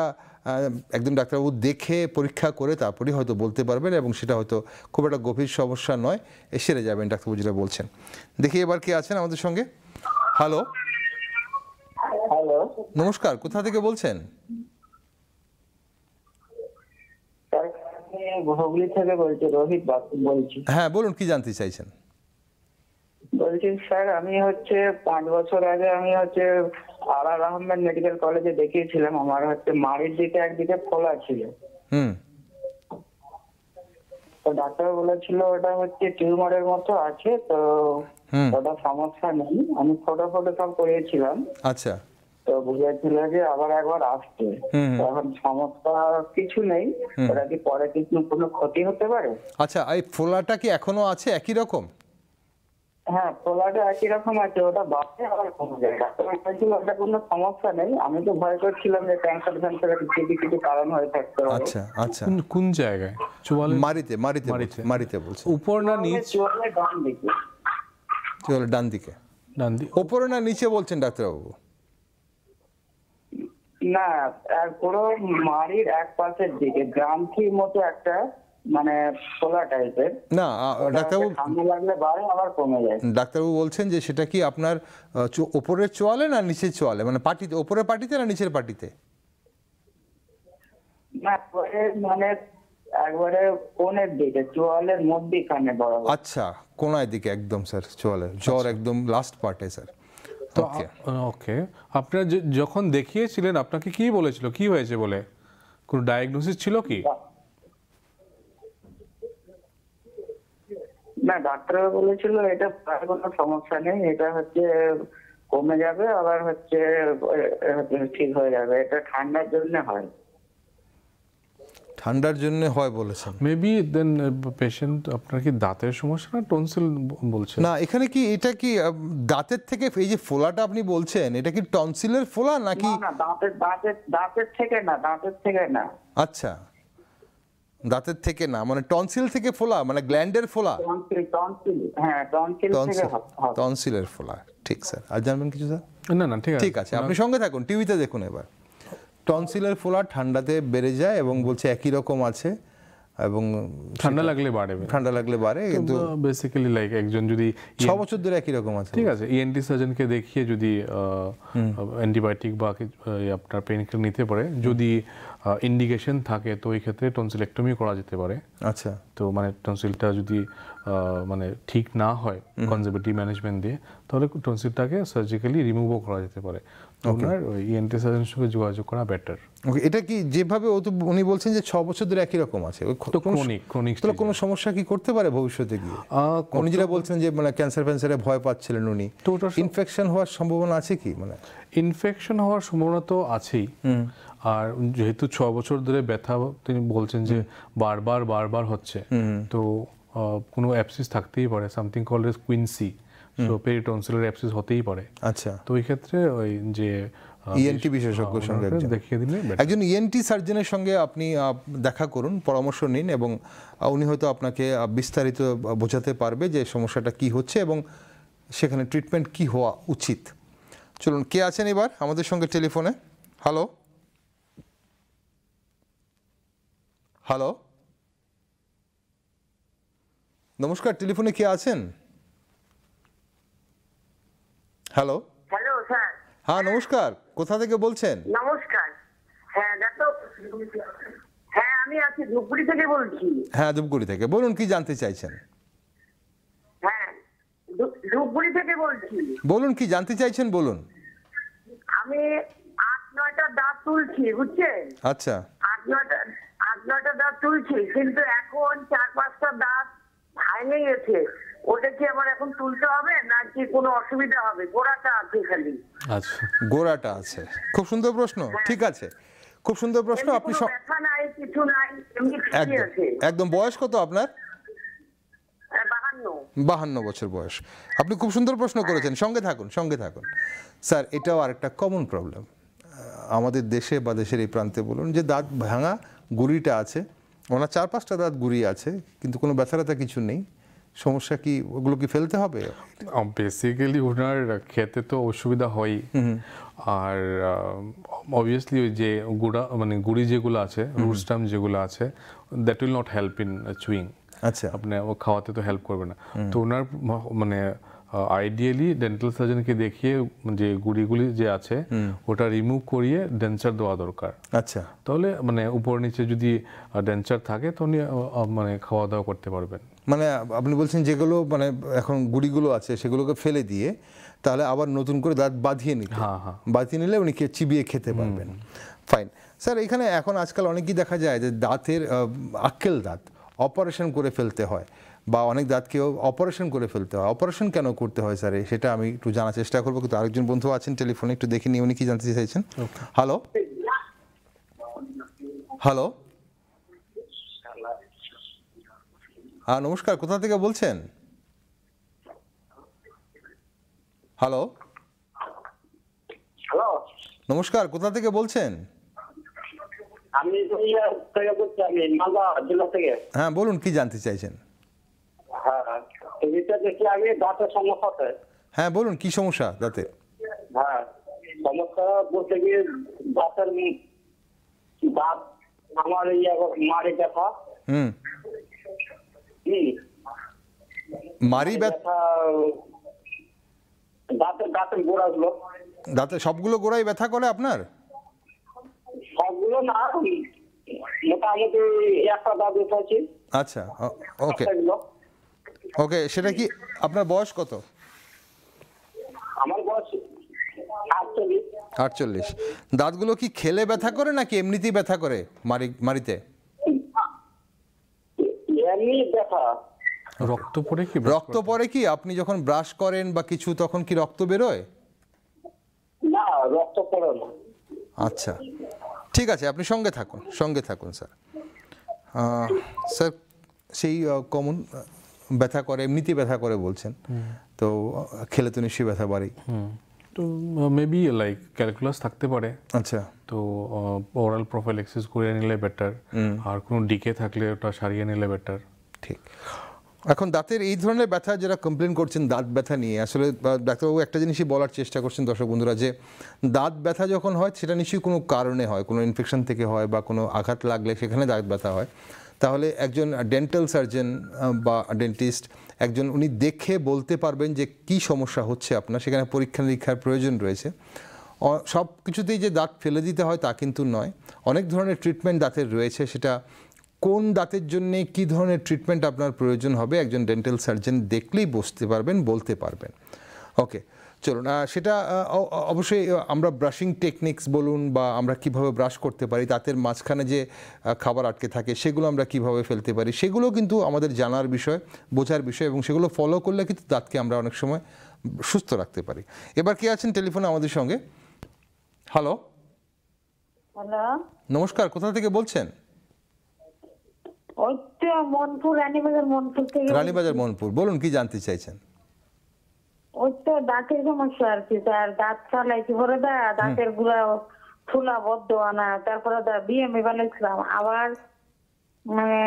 Speaker 1: একদম ডাক্তারবাবু দেখে পরীক্ষা করে তারপরেই হয়তো বলতে পারবেন, এবং সেটা হয়তো খুব একটা গভীর সমস্যা নয়, সেরে যাবেন ডাক্তারবাবু যেটা বলছেন। দেখি এবার কে আছেন আমাদের সঙ্গে। হ্যালো,
Speaker 7: হ্যালো,
Speaker 1: নমস্কার, কোথা থেকে বলছেন?
Speaker 7: হুগলি থেকে বলছি, রোহিত বলছি।
Speaker 1: হ্যাঁ বলুন, কি জানতে চাইছেন?
Speaker 7: বলছি স্যার, আমি 5 বছর আগে আমি আর আহমেদ মেডিকেল কলেজে দেখিয়েছিলাম। আমার মাড়ির দিকে একদিকে ফোলা ছিল। তো ডাক্তার বলেছিল ওটা টিউমারের মতো আছে, তো ওটা সমস্যা নেই। আমি ফটো সব করিয়েছিলাম।
Speaker 1: আচ্ছা,
Speaker 7: তো বুঝেছিল যে আবার একবার আসছে। এখন সমস্যা কিছু নেই, ওটা কি পরে কোনো ক্ষতি হতে পারে?
Speaker 1: আচ্ছা, এই ফোলাটা কি এখনো আছে একই রকম?
Speaker 7: হ্যাঁ, ফোলাটা একই রকম আছে, ওটা বাড়ে আবার কমে যায়। ডাক্তার বলেছিল ওটা কোনো সমস্যা নেই। আমি তো ভয় করছিলাম যে ক্যান্সার কিছু কারণ হয়ে থাকতে পারে।
Speaker 1: আচ্ছা আচ্ছা,
Speaker 2: কোন জায়গায়? চোয়ালে?
Speaker 1: মারিতে বলছে। উপর না নিচ?
Speaker 7: চোয়ালের ডান দিকে।
Speaker 1: চোয়ালের ডান দিকে।
Speaker 2: ডান দিকে
Speaker 1: ওপরে না নিচে বলছেন ডাক্তারবাবু?
Speaker 7: না, পুরো মাড়ির এক পাশের দিকে গ্রান্থির মতো একটা মানে ফোলা টাইপের।
Speaker 1: না ডাক্তারবাবু,
Speaker 7: ঠান্ডা লাগলে বাড়ে আবার কমে যায়।
Speaker 1: ডাক্তারবাবু বলছেন যে সেটা কি আপনার ওপরের চোয়ালে না নিচের চোয়ালে, মানে পাটিতে, ওপরের পাটিতে না নিচের পাটিতে?
Speaker 7: না, মানে একবারে কোণের দিকে, চোয়ালের মধ্যিখানে বরাবর।
Speaker 1: আচ্ছা, কোনায় দিকে একদম স্যার, চোয়ালে জ্বর একদম লাস্ট পার্টে স্যার।
Speaker 2: তো ওকে, আপনার যখন দেখিয়েছিলেন আপনাকে কি বলেছিল, কি হয়েছে বলে কোনো ডায়াগনোসিস ছিল কি?
Speaker 7: না, ডাক্তার বলেছিল এটা কোনো সমস্যা নেই, এটা হচ্ছে কমে যাবে, আবার হচ্ছে ঠিক হয়ে যাবে, এটা ঠান্ডার জন্য হয়।
Speaker 1: ঠান্ডার জন্য হয় বলেছেন?
Speaker 2: মেবি দেন পেশেন্ট আপনার কি দাঁতের সমস্যা না টনসিল বলছেন?
Speaker 1: না, এখানে কি এটা কি দাঁতের থেকে এই যে ফোলাটা আপনি বলছেন এটা কি টনসিলের ফোলা নাকি?
Speaker 7: না, দাঁতের থেকে না, দাঁতের থেকে না।
Speaker 1: আচ্ছা, দাঁতের থেকে না, মানে টনসিল থেকে ফোলা, মানে গ্ল্যান্ডের ফোলা?
Speaker 7: টনসিল, হ্যাঁ, টনসিল থেকে হয়।
Speaker 1: টনসিলের ফোলা, ঠিক স্যার। আর জানবেন কিছু স্যার?
Speaker 2: না না,
Speaker 1: ঠিক আছে, আপনি সঙ্গে থাকুন, টিভিতে দেখুন এবার। টনসিলের ফোলা ঠান্ডাতে বেড়ে যায় এবং বলছে একই রকম আছে, এবং
Speaker 2: ঠান্ডা লাগলে বাড়ে,
Speaker 1: ঠান্ডা লাগলে বাড়ে, কিন্তু
Speaker 2: বেসিক্যালি লাইক একজন যদি
Speaker 1: 6 বছর ধরে একই রকম আছে,
Speaker 2: ঠিক আছে, ইএনটি সার্জনকে দেখিয়ে যদি অ্যান্টিবায়োটিক বা আপনার পেন কিলার নিতে পারে, যদি ইন্ডিকেশন থাকে তো এই ক্ষেত্রে টনসিলেক্টমি করা যেতে পারে।
Speaker 1: আচ্ছা,
Speaker 2: তো মানে টনসিলটা যদি মানে ঠিক না হয় কনজারভেটিভ ম্যানেজমেন্ট দিয়ে, তাহলে টনসিলটাকে সার্জিক্যালি রিমুভও করা যেতে পারে। আপনার ওই ইএনটি সার্জনের সঙ্গে যোগাযোগ করা বেটার।
Speaker 1: ওকে, এটা কি যেভাবে উনি বলছেন যে 6 বছর ধরে একই রকম আছে,
Speaker 2: তো ক্রনিক
Speaker 1: তাহলে কোনো সমস্যা কি করতে পারে ভবিষ্যতে গিয়ে? উনি যেটা বলছেন যে মানে ক্যান্সারে ভয় পাচ্ছিলেন উনি, তো ইনফেকশন হওয়ার সম্ভাবনা আছে কি? মানে
Speaker 2: ইনফেকশন হওয়ার সম্ভাবনা তো আছেই, আর যেহেতু 6 বছর ধরে ব্যথা তিনি বলছেন যে বারবার হচ্ছে, তো কোনো অ্যাপসিস থাকতেই পারে, something called as quinsy, so peritonsillar abscess হতেই পারে।
Speaker 1: আচ্ছা,
Speaker 2: তো এই ক্ষেত্রে ওই যে
Speaker 1: ইএনটি বিশেষজ্ঞের সঙ্গে
Speaker 2: দেখিয়ে দিলে,
Speaker 1: একজন ইএনটি সার্জনের সঙ্গে আপনি দেখা করুন, পরামর্শ নিন, এবং উনি হয়তো আপনাকে বিস্তারিত বোঝাতে পারবে যে সমস্যাটা কি হচ্ছে এবং সেখানে ট্রিটমেন্ট কি হওয়া উচিত। চলুন, কে আছেন এবার আমাদের সঙ্গে টেলিফোনে? হ্যালো হ্যালো, নমস্কার, টেলিফোনে কে আছেন? Hello
Speaker 5: hello sir.
Speaker 1: হ্যাঁ নমস্কার, কোথা থেকে বলছেন?
Speaker 5: নমস্কার। হ্যাঁ ডাক্তার, হ্যাঁ আমি আছি, ধূপগুড়ি থেকে বলছি।
Speaker 1: হ্যাঁ, ধূপগুড়ি থেকে বলুন, কি জানতে চাইছেন?
Speaker 5: হ্যাঁ, ধূপগুড়ি থেকে বলছি।
Speaker 1: বলুন, কি জানতে চাইছেন বলুন।
Speaker 5: আমি 8-9টা দাঁত তুলছি, বুঝছেন?
Speaker 1: আচ্ছা,
Speaker 5: 8-9টা দাঁত তুলছি, কিন্তু এখন 4-5টা দাঁত ভেঙে গেছে। ওটা কি আমার এখন তুলতে হবে নাকি কোনো অসুবিধা হবে? গোড়াটা আছে খালি।
Speaker 2: আচ্ছা,
Speaker 1: গোড়াটা আছে, খুব সুন্দর প্রশ্ন। ঠিক আছে, খুব সুন্দর প্রশ্ন। আপনি
Speaker 5: ব্যথা নাই, কিছু নাই, এমনি ঠিকই আছে।
Speaker 1: একদম। বয়স কত আপনার? 52 বছর বয়স। আপনি খুব সুন্দর প্রশ্ন করেছেন, সঙ্গে থাকুন। স্যার, এটাও আরেকটা কমন প্রবলেম আমাদের দেশে বা দেশের এই প্রান্তে বলুন, যে দাঁত ভাঙা গুড়িটা আছে, ওনার 4-5টা দাঁত গুড়ি আছে, কিন্তু কোনো ব্যথা কিছু নেই। সমস্যা কি, ওগুলো কি ফেলতে হবে?
Speaker 2: বেসিক্যালি ওনার খেতে তো অসুবিধা হয়, আর অবভিয়াসলি ওই যে গুড়ি যেগুলো আছে, রুট স্টাম যেগুলো আছে, that will not help in chewing.
Speaker 1: আচ্ছা,
Speaker 2: আপনি ও খাওয়াতে তো হেল্প করবে না। তো ওনার মানে আইডিয়ালি ডেন্টাল সার্জনকে দেখিয়ে যে গুড়িগুলি যে আছে ওটা রিমুভ করিয়ে ডেন্সার দেওয়া দরকার।
Speaker 1: আচ্ছা,
Speaker 2: তাহলে মানে উপর নিচে যদি ডেন্সার থাকে তো উনি মানে খাওয়া দাওয়া করতে পারবেন।
Speaker 1: মানে আপনি বলছেন যেগুলো মানে এখন গুড়িগুলো আছে সেগুলোকে ফেলে দিয়ে তাহলে আবার নতুন করে দাঁত বাঁধিয়ে নিতে, বাঁধিয়ে নিলে উনি চিবিয়ে খেতে পারবেন। ফাইন স্যার, এখানে এখন আজকাল অনেকেই দেখা যায় যে দাঁতের আক্কেল দাঁত অপারেশন করে ফেলতে হয়, বা অনেক দাঁতকেও অপারেশন করে ফেলতে হয়। অপারেশন কেন করতে হয় স্যার, সেটা আমি একটু জানার চেষ্টা করবো, কিন্তু আরেকজন বন্ধু আছেন টেলিফোনে, একটু দেখে নিয়ে উনি কি জানতে চাইছেন। হ্যালো হ্যালো, হ্যাঁ নমস্কার, কোথা থেকে বলছেন? হ্যালো
Speaker 3: হ্যালো,
Speaker 1: নমস্কার, কোথা থেকে বলছেন?
Speaker 3: আমি মালদা জেলা থেকে।
Speaker 1: হ্যাঁ বলুন, কি জানতে চাইছেন?
Speaker 3: হ্যাঁ, টিভিতে দেখি আমি দাঁতের সমস্যাতে।
Speaker 1: হ্যাঁ বলুন কি সমস্যা দাঁতে?
Speaker 8: হ্যাঁ, সমস্যা বলতে গিয়ে দাঁতের দাঁত আমার এই মাড়ি ব্যথা।
Speaker 1: মাড়ি ব্যথা?
Speaker 8: দাঁতের গোড়াগুলো,
Speaker 1: দাঁতে সবগুলো গোড়ায় ব্যথা করে আপনার?
Speaker 8: সবগুলো না, মোটামুটি একটা দাঁত উঠেছে।
Speaker 1: আচ্ছা, ওকে ওকে। সেটা কি আপনার বয়স কত?
Speaker 8: আমার বয়স 48।
Speaker 1: 48। দাঁতগুলো কি খেলে ব্যথা করে নাকি এমনিতেই ব্যথা করে মাড়িতে?
Speaker 8: এমনি ব্যথা।
Speaker 2: রক্ত পড়ে কি?
Speaker 1: রক্ত পড়ে কি আপনি যখন ব্রাশ করেন বা কিছু, তখন কি রক্ত বেরোয়?
Speaker 8: না, রক্ত পড়ে না।
Speaker 1: আচ্ছা, ঠিক আছে, আপনি সঙ্গে থাকুন স্যার। স্যার সেই কমন ব্যথা করে, এমনিতেই ব্যথা করে বলছেন, তো খেলে তো নিশ্চয়ই ব্যথা বাড়েই।
Speaker 2: তো মেবি লাইক ক্যালকুলাস থাকতে পারে।
Speaker 1: আচ্ছা,
Speaker 2: তো ওরাল প্রোফাইল্যাক্সিস করে নিলে বেটার, আর কোনো ডিকে থাকলে ওটা সারিয়ে নিলে বেটার।
Speaker 1: ঠিক। এখন দাঁতের এই ধরনের ব্যথা যারা কমপ্লেন করছেন দাঁত ব্যথা নিয়ে, আসলে ডাক্তারবাবু একটা জিনিসই বলার চেষ্টা করছেন দর্শক বন্ধুরা, যে দাঁত ব্যথা যখন হয় সেটা নিশ্চয়ই কোনো কারণে হয়, কোনো ইনফেকশন থেকে হয় বা কোনো আঘাত লাগলে সেখানে দাঁত ব্যথা হয়। তাহলে একজন ডেন্টাল সার্জন বা ডেন্টিস্ট একজন, উনি দেখে বলতে পারবেন যে কি সমস্যা হচ্ছে আপনার, সেখানে পরীক্ষা নিরীক্ষার প্রয়োজন রয়েছে। সব কিছুতেই যে দাঁত ফেলে দিতে হয় তা কিন্তু নয়, অনেক ধরনের ট্রিটমেন্ট দাঁতের রয়েছে, সেটা কোন দাঁতের জন্যে কী ধরনের ট্রিটমেন্ট আপনার প্রয়োজন হবে একজন ডেন্টাল সার্জন দেখলেই বুঝতে পারবেন, বলতে পারবেন। ওকে, চলুন সেটা অবশ্যই আমরা ব্রাশিং টেকনিক্স বলুন বা আমরা কিভাবে ব্রাশ করতে পারি, দাঁতের মাঝখানে যে খাবার আটকে থাকে সেগুলো আমরা কিভাবে ফেলতে পারি, সেগুলো কিন্তু আমাদের জানার বিষয়, বোঝার বিষয়, এবং সেগুলো ফলো করলে কিন্তু দাঁতকে আমরা অনেক সময় সুস্থ রাখতে পারি। এবার কে আছেন টেলিফোনে আমাদের সঙ্গে? হ্যালো,
Speaker 5: হ্যালো,
Speaker 1: নমস্কার, কোথা থেকে বলছেন?
Speaker 5: ওই তো মনপুর, রানীবাজার মনপুর থেকে।
Speaker 1: রানীবাজার মনপুর, বলুন কি জানতে চাইছেন?
Speaker 5: ওই তো দাঁতের সমস্যা আর কি স্যার, দাঁত চালাইছি পরে দাঁতের গুলা ফুলা বদ্ধ আনা, তারপরে বিএমএ বানাইছিলাম, আবার মানে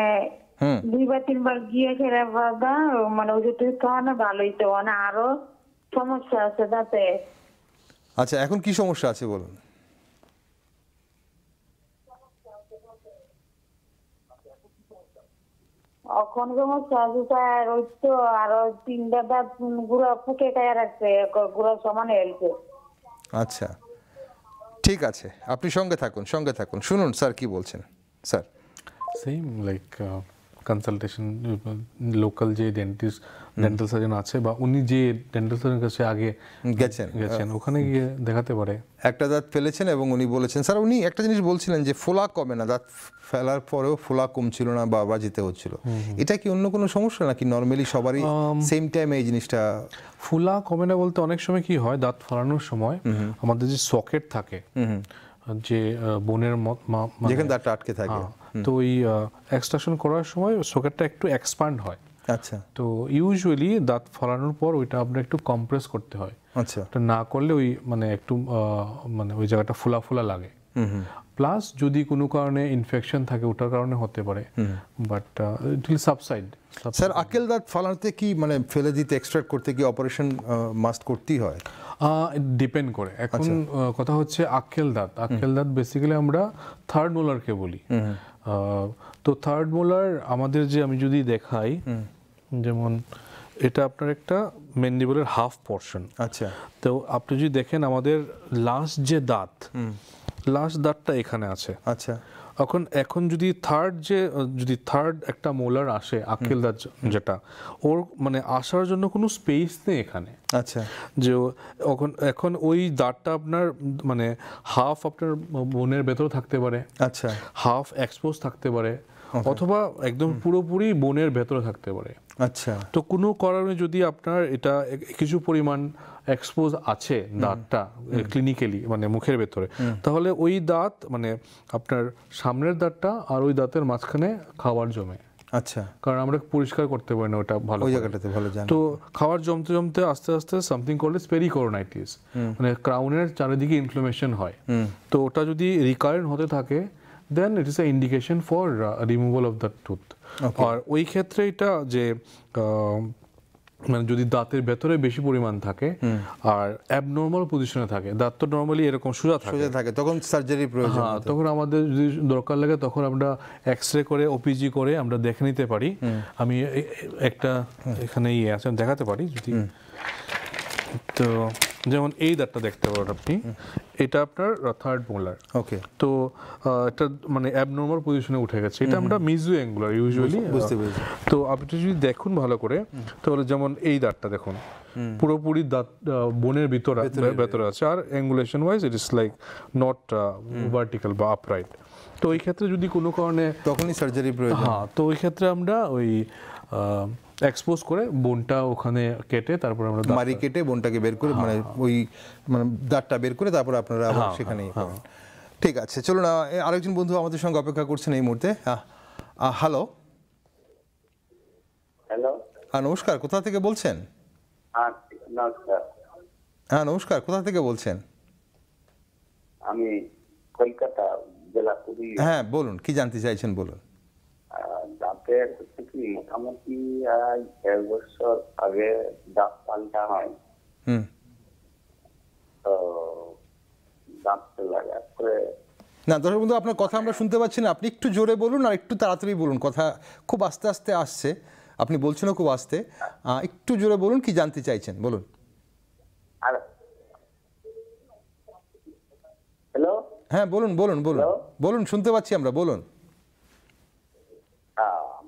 Speaker 5: 2-3বার গিয়ে সেরে মানে ওষুধ খাওয়ানো ভালোই তো, মানে আরো সমস্যা আছে দাঁতে।
Speaker 1: আচ্ছা, এখন কি সমস্যা আছে বলুন?
Speaker 5: এখন সমস্যা আছে স্যার, ওই তো আরো 3টা দাঁত গুঁড়া ফুকে খাইয়া রাখছে, গুঁড়া সমানে এলছে।
Speaker 1: আচ্ছা, ঠিক আছে, আপনি সঙ্গে থাকুন, শুনুন স্যার কি বলছেন। Sir,
Speaker 2: same like consultation, local যে ডেন্টাল সার্জন আছে বা উনি যে ডেন্টাল সার্জনের কাছে আগে গেছেন ওখানে গিয়ে দেখাতে পারে।
Speaker 1: একটা দাঁত ফেলেছেন এবং উনি বলেছেন, স্যার উনি একটা জিনিস বলছিলেন যে ফোলা কমে না, দাঁত ফেলার পরেও ফোলা কমছিল না বা আবার যেতে হচ্ছিল, এটা কি অন্য কোনো সমস্যা নাকি নর্মালি সবারই সেম টাইম এই জিনিসটা?
Speaker 2: ফোলা কমে না বলতে অনেক সময় কি হয়, দাঁত ফেলানোর সময় আমাদের যে সকেট থাকে, যে বোনের
Speaker 1: যেখানে দাঁতটা আটকে থাকে,
Speaker 2: তো ওই এক্সট্রাকশন করার সময় সকেটটা একটু এক্সপ্যান্ড হয়।
Speaker 1: আচ্ছা,
Speaker 2: তো ইউজুয়ালি দাঁত ফলানোর পর ওইটা আপনার একটু কম্প্রেস করতে হয়।
Speaker 1: আচ্ছা,
Speaker 2: এটা না করলে ওই মানে একটু মানে ওই জায়গাটা ফোলা ফোলা লাগে। প্লাস যদি কোনো কারণে ইনফেকশন থাকে ওটার কারণে হতে পারে, but it will subside.
Speaker 1: Sir আকেল দাঁত ফালাতে কি মানে ফেলে দিতে, এক্সট্রাক্ট করতে কি অপারেশন মাস্ট করতেই হয়?
Speaker 2: ডিপেন্ড করে। এখন কথা হচ্ছে আক্কেল দাঁত বেসিক্যালি আমরা থার্ড মোলারকে বলি। তো থার্ড মোলার আমাদের যে, আমি যদি দেখাই, যেমন এটা আপনার একটা ম্যান্ডিবলের হাফ পোর্শন।
Speaker 1: আচ্ছা,
Speaker 2: তো আপনি যদি দেখেন আমাদের লাস্ট যে দাঁত, লাস্ট দাঁতটা এখানে আছে।
Speaker 1: আচ্ছা,
Speaker 2: এখন যদি থার্ড একটা মোলার আসে, আক্কেল দাঁত যেটা, ওর মানে আসার জন্য কোনো স্পেস নেই এখানে।
Speaker 1: আচ্ছা,
Speaker 2: যে এখন ওই দাঁতটা আপনার মানে হাফ আপনার বোনের ভেতর থাকতে পারে,
Speaker 1: আচ্ছা,
Speaker 2: হাফ এক্সপোজ থাকতে পারে, অথবা একদম পুরোপুরি বোনের ভেতরে থাকতে পারে।
Speaker 1: আচ্ছা,
Speaker 2: তো কোনো কারণে যদি আপনার এটা কিছু পরিমাণ এক্সপোজ আছে দাঁতটা ক্লিনিক্যালি মানে মুখের ভেতরে, তাহলে ওই দাঁত মানে আপনার সামনের দাঁতটা আর ওই দাঁতের মাঝখানে খাবার জমে।
Speaker 1: আচ্ছা,
Speaker 2: কারণ আমরা পরিষ্কার করতে পারি না ওটা ভালো,
Speaker 1: ওই জায়গাটাতে ভালো জানি।
Speaker 2: তো খাবার জমতে জমতে আস্তে আস্তে সামথিং কল্ড পেরিকরোনাইটিস, মানে ক্রাউনের চারিদিকে ইনফ্লামেশন হয়। তো ওটা যদি রিকারেন্ট হতে থাকে, then it is an indication for removal of the tooth. আর ওই ক্ষেত্রে এটা যে মানে যদি দাঁতের ভেতরে বেশি পরিমাণ থাকে আর অ্যাবনর্মাল পজিশনে থাকে, দাঁত তো নর্মালি এরকম সোজা থাকে,
Speaker 1: তখন সার্জারি প্রয়োজন।
Speaker 2: হ্যাঁ, তখন আমাদের যদি দরকার লাগে তখন আমরা এক্সরে করে ওপিজি করে আমরা দেখে নিতে পারি। আমি একটা এখানে আছে দেখাতে পারি যদি, তো যেমন এই দাঁতটা দেখতে পারেন আপনি, এটা আপনার থার্ড মোলার।
Speaker 1: ওকে,
Speaker 2: তো এটা মানে অ্যাবনর্মাল পজিশনে উঠে গেছে, এটা আমরা মিজু অ্যাঙ্গুলার ইউজুয়ালি
Speaker 1: বুঝতে পেরেছি।
Speaker 2: তো আপনি যদি দেখুন ভালো করে তাহলে যেমন এই দাঁতটা দেখুন পুরোপুরি দাঁত বোনের ভেতরে আছে, আর angulation wise it is like not vertical বা আপরাইট। তো ওই ক্ষেত্রে যদি কোনো কারণে
Speaker 1: তখনই সার্জারি প্রয়োজন।
Speaker 2: হ্যাঁ, তো ওই ক্ষেত্রে আমরা ওই এক্সপোজ করে বোনটা ওখানে কেটে তারপর আমরা
Speaker 1: মারি কেটে বোনটাকে বের করে মানে ওই মানে দাঁতটা বের করে তারপর আপনারা আবার সেখানেই পাবেন। ঠিক আছে, চলুন আরেকজন বন্ধু আমাদের সঙ্গে অপেক্ষা করছেন এই মুহূর্তে। হ্যালো।
Speaker 9: হ্যালো,
Speaker 1: নমস্কার, কোথা থেকে বলছেন?
Speaker 9: নমস্কার।
Speaker 1: হ্যাঁ নমস্কার, কোথা থেকে বলছেন?
Speaker 9: আমি কলকাতা জেলা পুরুলিয়া।
Speaker 1: হ্যাঁ বলুন, কি জানতে চাইছেন বলুন।
Speaker 9: দাঁতের হচ্ছে কি মোটামুটি 1 বছর আগে দাঁত পাল্টা হয়, তো দাঁত লাগার পরে
Speaker 1: না দর্শক বন্ধু, আপনার কথা আমরা শুনতে পাচ্ছি না, আপনি একটু জোরে বলুন আর একটু তাড়াতাড়ি বলুন, কথা খুব আস্তে আস্তে আসছে, আপনি বলছেনও খুব আস্তে, একটু জোরে বলুন, কি জানতে চাইছেন বলুন।
Speaker 9: হ্যালো,
Speaker 1: হ্যাঁ বলুন বলুন বলুন বলুন, শুনতে পাচ্ছি আমরা, বলুন।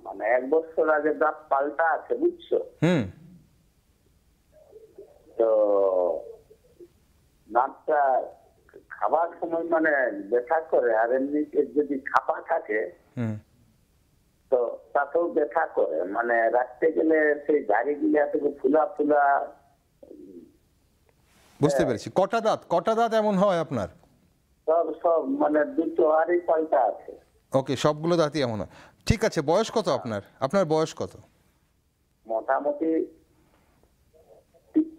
Speaker 9: মানে 1 বছর আগে দাঁত পাল্টা আছে, বুঝছো? তো দাঁতটা খাবার সময় মানে ব্যথা করে, আর এমনি যদি খাপা থাকে তো তাতেও ব্যথা করে, মানে রাখতে গেলে সেই দাড়িগুলো থেকে ফুলা ফুলা।
Speaker 1: বুঝতে পেরেছি। কটা দাঁত এমন হয় আপনার?
Speaker 9: সব মানে 2টো আরই পাল্টা আছে।
Speaker 1: ওকে, সবগুলো দাঁতই এমন হয়। ঠিক আছে, বয়স কত আপনার? আপনার বয়স কত?
Speaker 9: মোটামুটি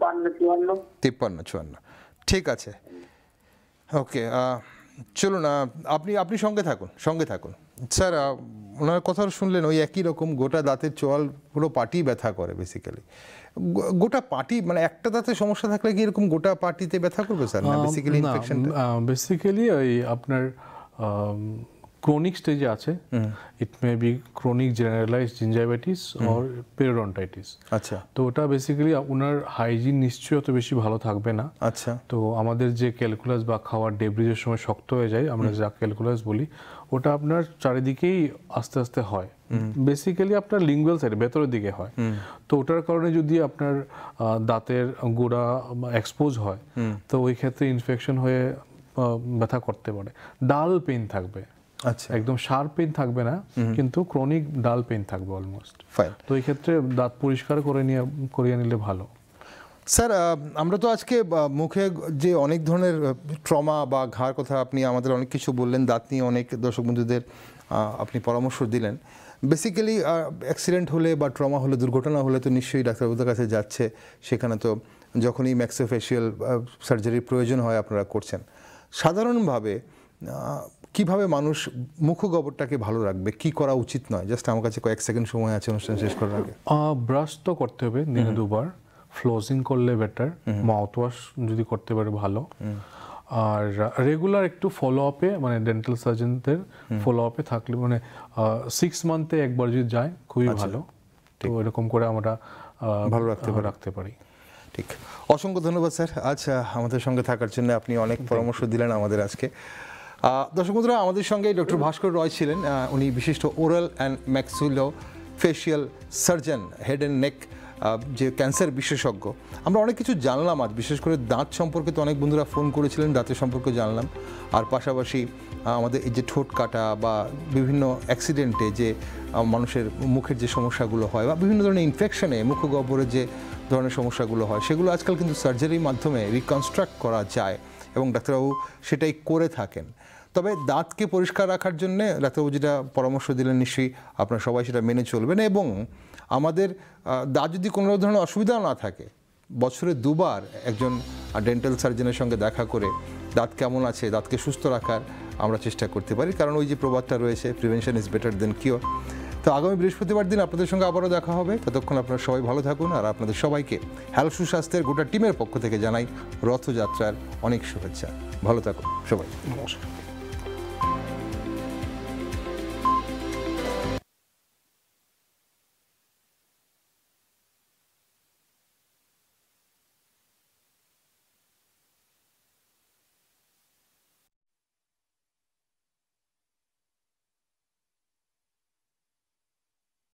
Speaker 9: 53-54।
Speaker 1: ঠিক আছে, ওকে, চলুন আপনি সঙ্গে থাকুন স্যার। ওনার কথা শুনলেন, ওই একই রকম গোটা দাঁতের চোয়াল পুরো পাটি ব্যথা করে বেসিক্যালি। গোটা পাটি মানে একটা দাঁতের সমস্যা থাকলে কি এরকম গোটা পাটিতে ব্যথা করবে স্যার? না, বেসিক্যালি ইনফেকশনটা
Speaker 2: বেসিক্যালি ওই আপনার ক্রনিক স্টেজে আছে, it may be chronic generalised gingivitis or periodontitis.
Speaker 1: আচ্ছা,
Speaker 2: তো ওটা বেসিক্যালি ওনার হাইজিন নিশ্চয়ই অত বেশি ভালো থাকবে না।
Speaker 1: আচ্ছা,
Speaker 2: তো আমাদের যে ক্যালকুলাস বা খাওয়ার ডেব্রিজের সময় শক্ত হয়ে যায়, আমরা যা ক্যালকুলাস বলি, ওটা আপনার চারিদিকেই আস্তে আস্তে হয়, বেসিক্যালি আপনার লিঙ্গুয়াল সাইডে ভেতরের দিকে হয়। তো ওটার কারণে যদি আপনার দাঁতের গোড়া এক্সপোজ হয় তো ওই ক্ষেত্রে ইনফেকশন হয়ে ব্যথা করতে পারে, ডাল পেইন থাকবে।
Speaker 1: আচ্ছা,
Speaker 2: একদম শার্প পেইন থাকবে না, কিন্তু ক্রনিক ডাল পেইন থাকবে অলমোস্ট।
Speaker 1: ফাইন।
Speaker 2: তো এই ক্ষেত্রে দাঁত পরিষ্কার করিয়ে নিলে ভালো।
Speaker 1: স্যার, আমরা তো আজকে মুখে যে অনেক ধরনের ট্রমা বা ঘাড় কথা আপনি আমাদের অনেক কিছু বললেন, দাঁত নিয়ে অনেক দর্শক বন্ধুদের আপনি পরামর্শ দিলেন। বেসিক্যালি অ্যাক্সিডেন্ট হলে বা ট্রমা হলে, দুর্ঘটনা হলে তো নিশ্চয়ই ডাক্তারবাবুদের কাছে যাচ্ছে, সেখানে তো যখনই ম্যাক্সোফেশিয়াল সার্জারির প্রয়োজন হয় আপনারা করছেন। সাধারণভাবে কিভাবে মানুষ মুখগহ্বরটাকে ভালো রাখবে, কি করা উচিত নয়? জাস্ট আমার কাছে কয়েক সেকেন্ড সময় আছে অনুষ্ঠান শেষ করার আগে।
Speaker 2: ব্রাশ তো করতে হবে দিনে 2বার, ফ্লোজিং করলে বেটার, মাউথ ওয়াশ যদি করতে পারে ভালো, আর রেগুলার একটু ফলো আপে মানে ডেন্টাল সার্জনদের ফলো আপে থাকলে মানে 6 মান্থে একবার যদি যায় খুবই ভালো। তো এরকম করে আমরা
Speaker 1: ভালো রাখতে পারি। ঠিক, অসংখ্য ধন্যবাদ স্যার আজ আমাদের সঙ্গে থাকার জন্য, আপনি অনেক পরামর্শ দিলেন আমাদের আজকে। দর্শক বন্ধুরা, আমাদের সঙ্গে ডক্টর ভাস্কর রয় ছিলেন, উনি বিশিষ্ট oral and maxillofacial surgeon, head and neck যে ক্যান্সার বিশেষজ্ঞ। আমরা অনেক কিছু জানলাম আজ, বিশেষ করে দাঁত সম্পর্কে তো অনেক বন্ধুরা ফোন করেছিলেন, দাঁতের সম্পর্কে জানলাম। আর পাশাপাশি আমাদের এই যে ঠোঁট কাটা বা বিভিন্ন অ্যাক্সিডেন্টে যে মানুষের মুখের যে সমস্যাগুলো হয় বা বিভিন্ন ধরনের ইনফেকশনে মুখগহ্বরের যে ধরনের সমস্যাগুলো হয়, সেগুলো আজকাল কিন্তু সার্জারির মাধ্যমে রিকনস্ট্রাক্ট করা যায় এবং ডাক্তারবাবু সেটাই করে থাকেন। তবে দাঁতকে পরিষ্কার রাখার জন্যে ডাক্তারবাবু যেটা পরামর্শ দিলেন, নিশ্চয়ই আপনারা সবাই সেটা মেনে চলবেন। এবং আমাদের দাঁত যদি কোনো ধরনের অসুবিধা না থাকে, বছরে 2বার একজন ডেন্টাল সার্জনের সঙ্গে দেখা করে দাঁত কেমন আছে, দাঁতকে সুস্থ রাখার আমরা চেষ্টা করতে পারি। কারণ ওই যে প্রবাদটা রয়েছে, prevention is better then cure. তো আগামী বৃহস্পতিবার দিন আপনাদের সঙ্গে আবারও দেখা হবে। ততক্ষণ আপনারা সবাই ভালো থাকুন, আর আপনাদের সবাইকে হেলথ সুস্বাস্থ্যের গোটা টিমের পক্ষ থেকে জানাই রথযাত্রার অনেক শুভেচ্ছা। ভালো থাকুন সবাই।
Speaker 2: নমস্কার।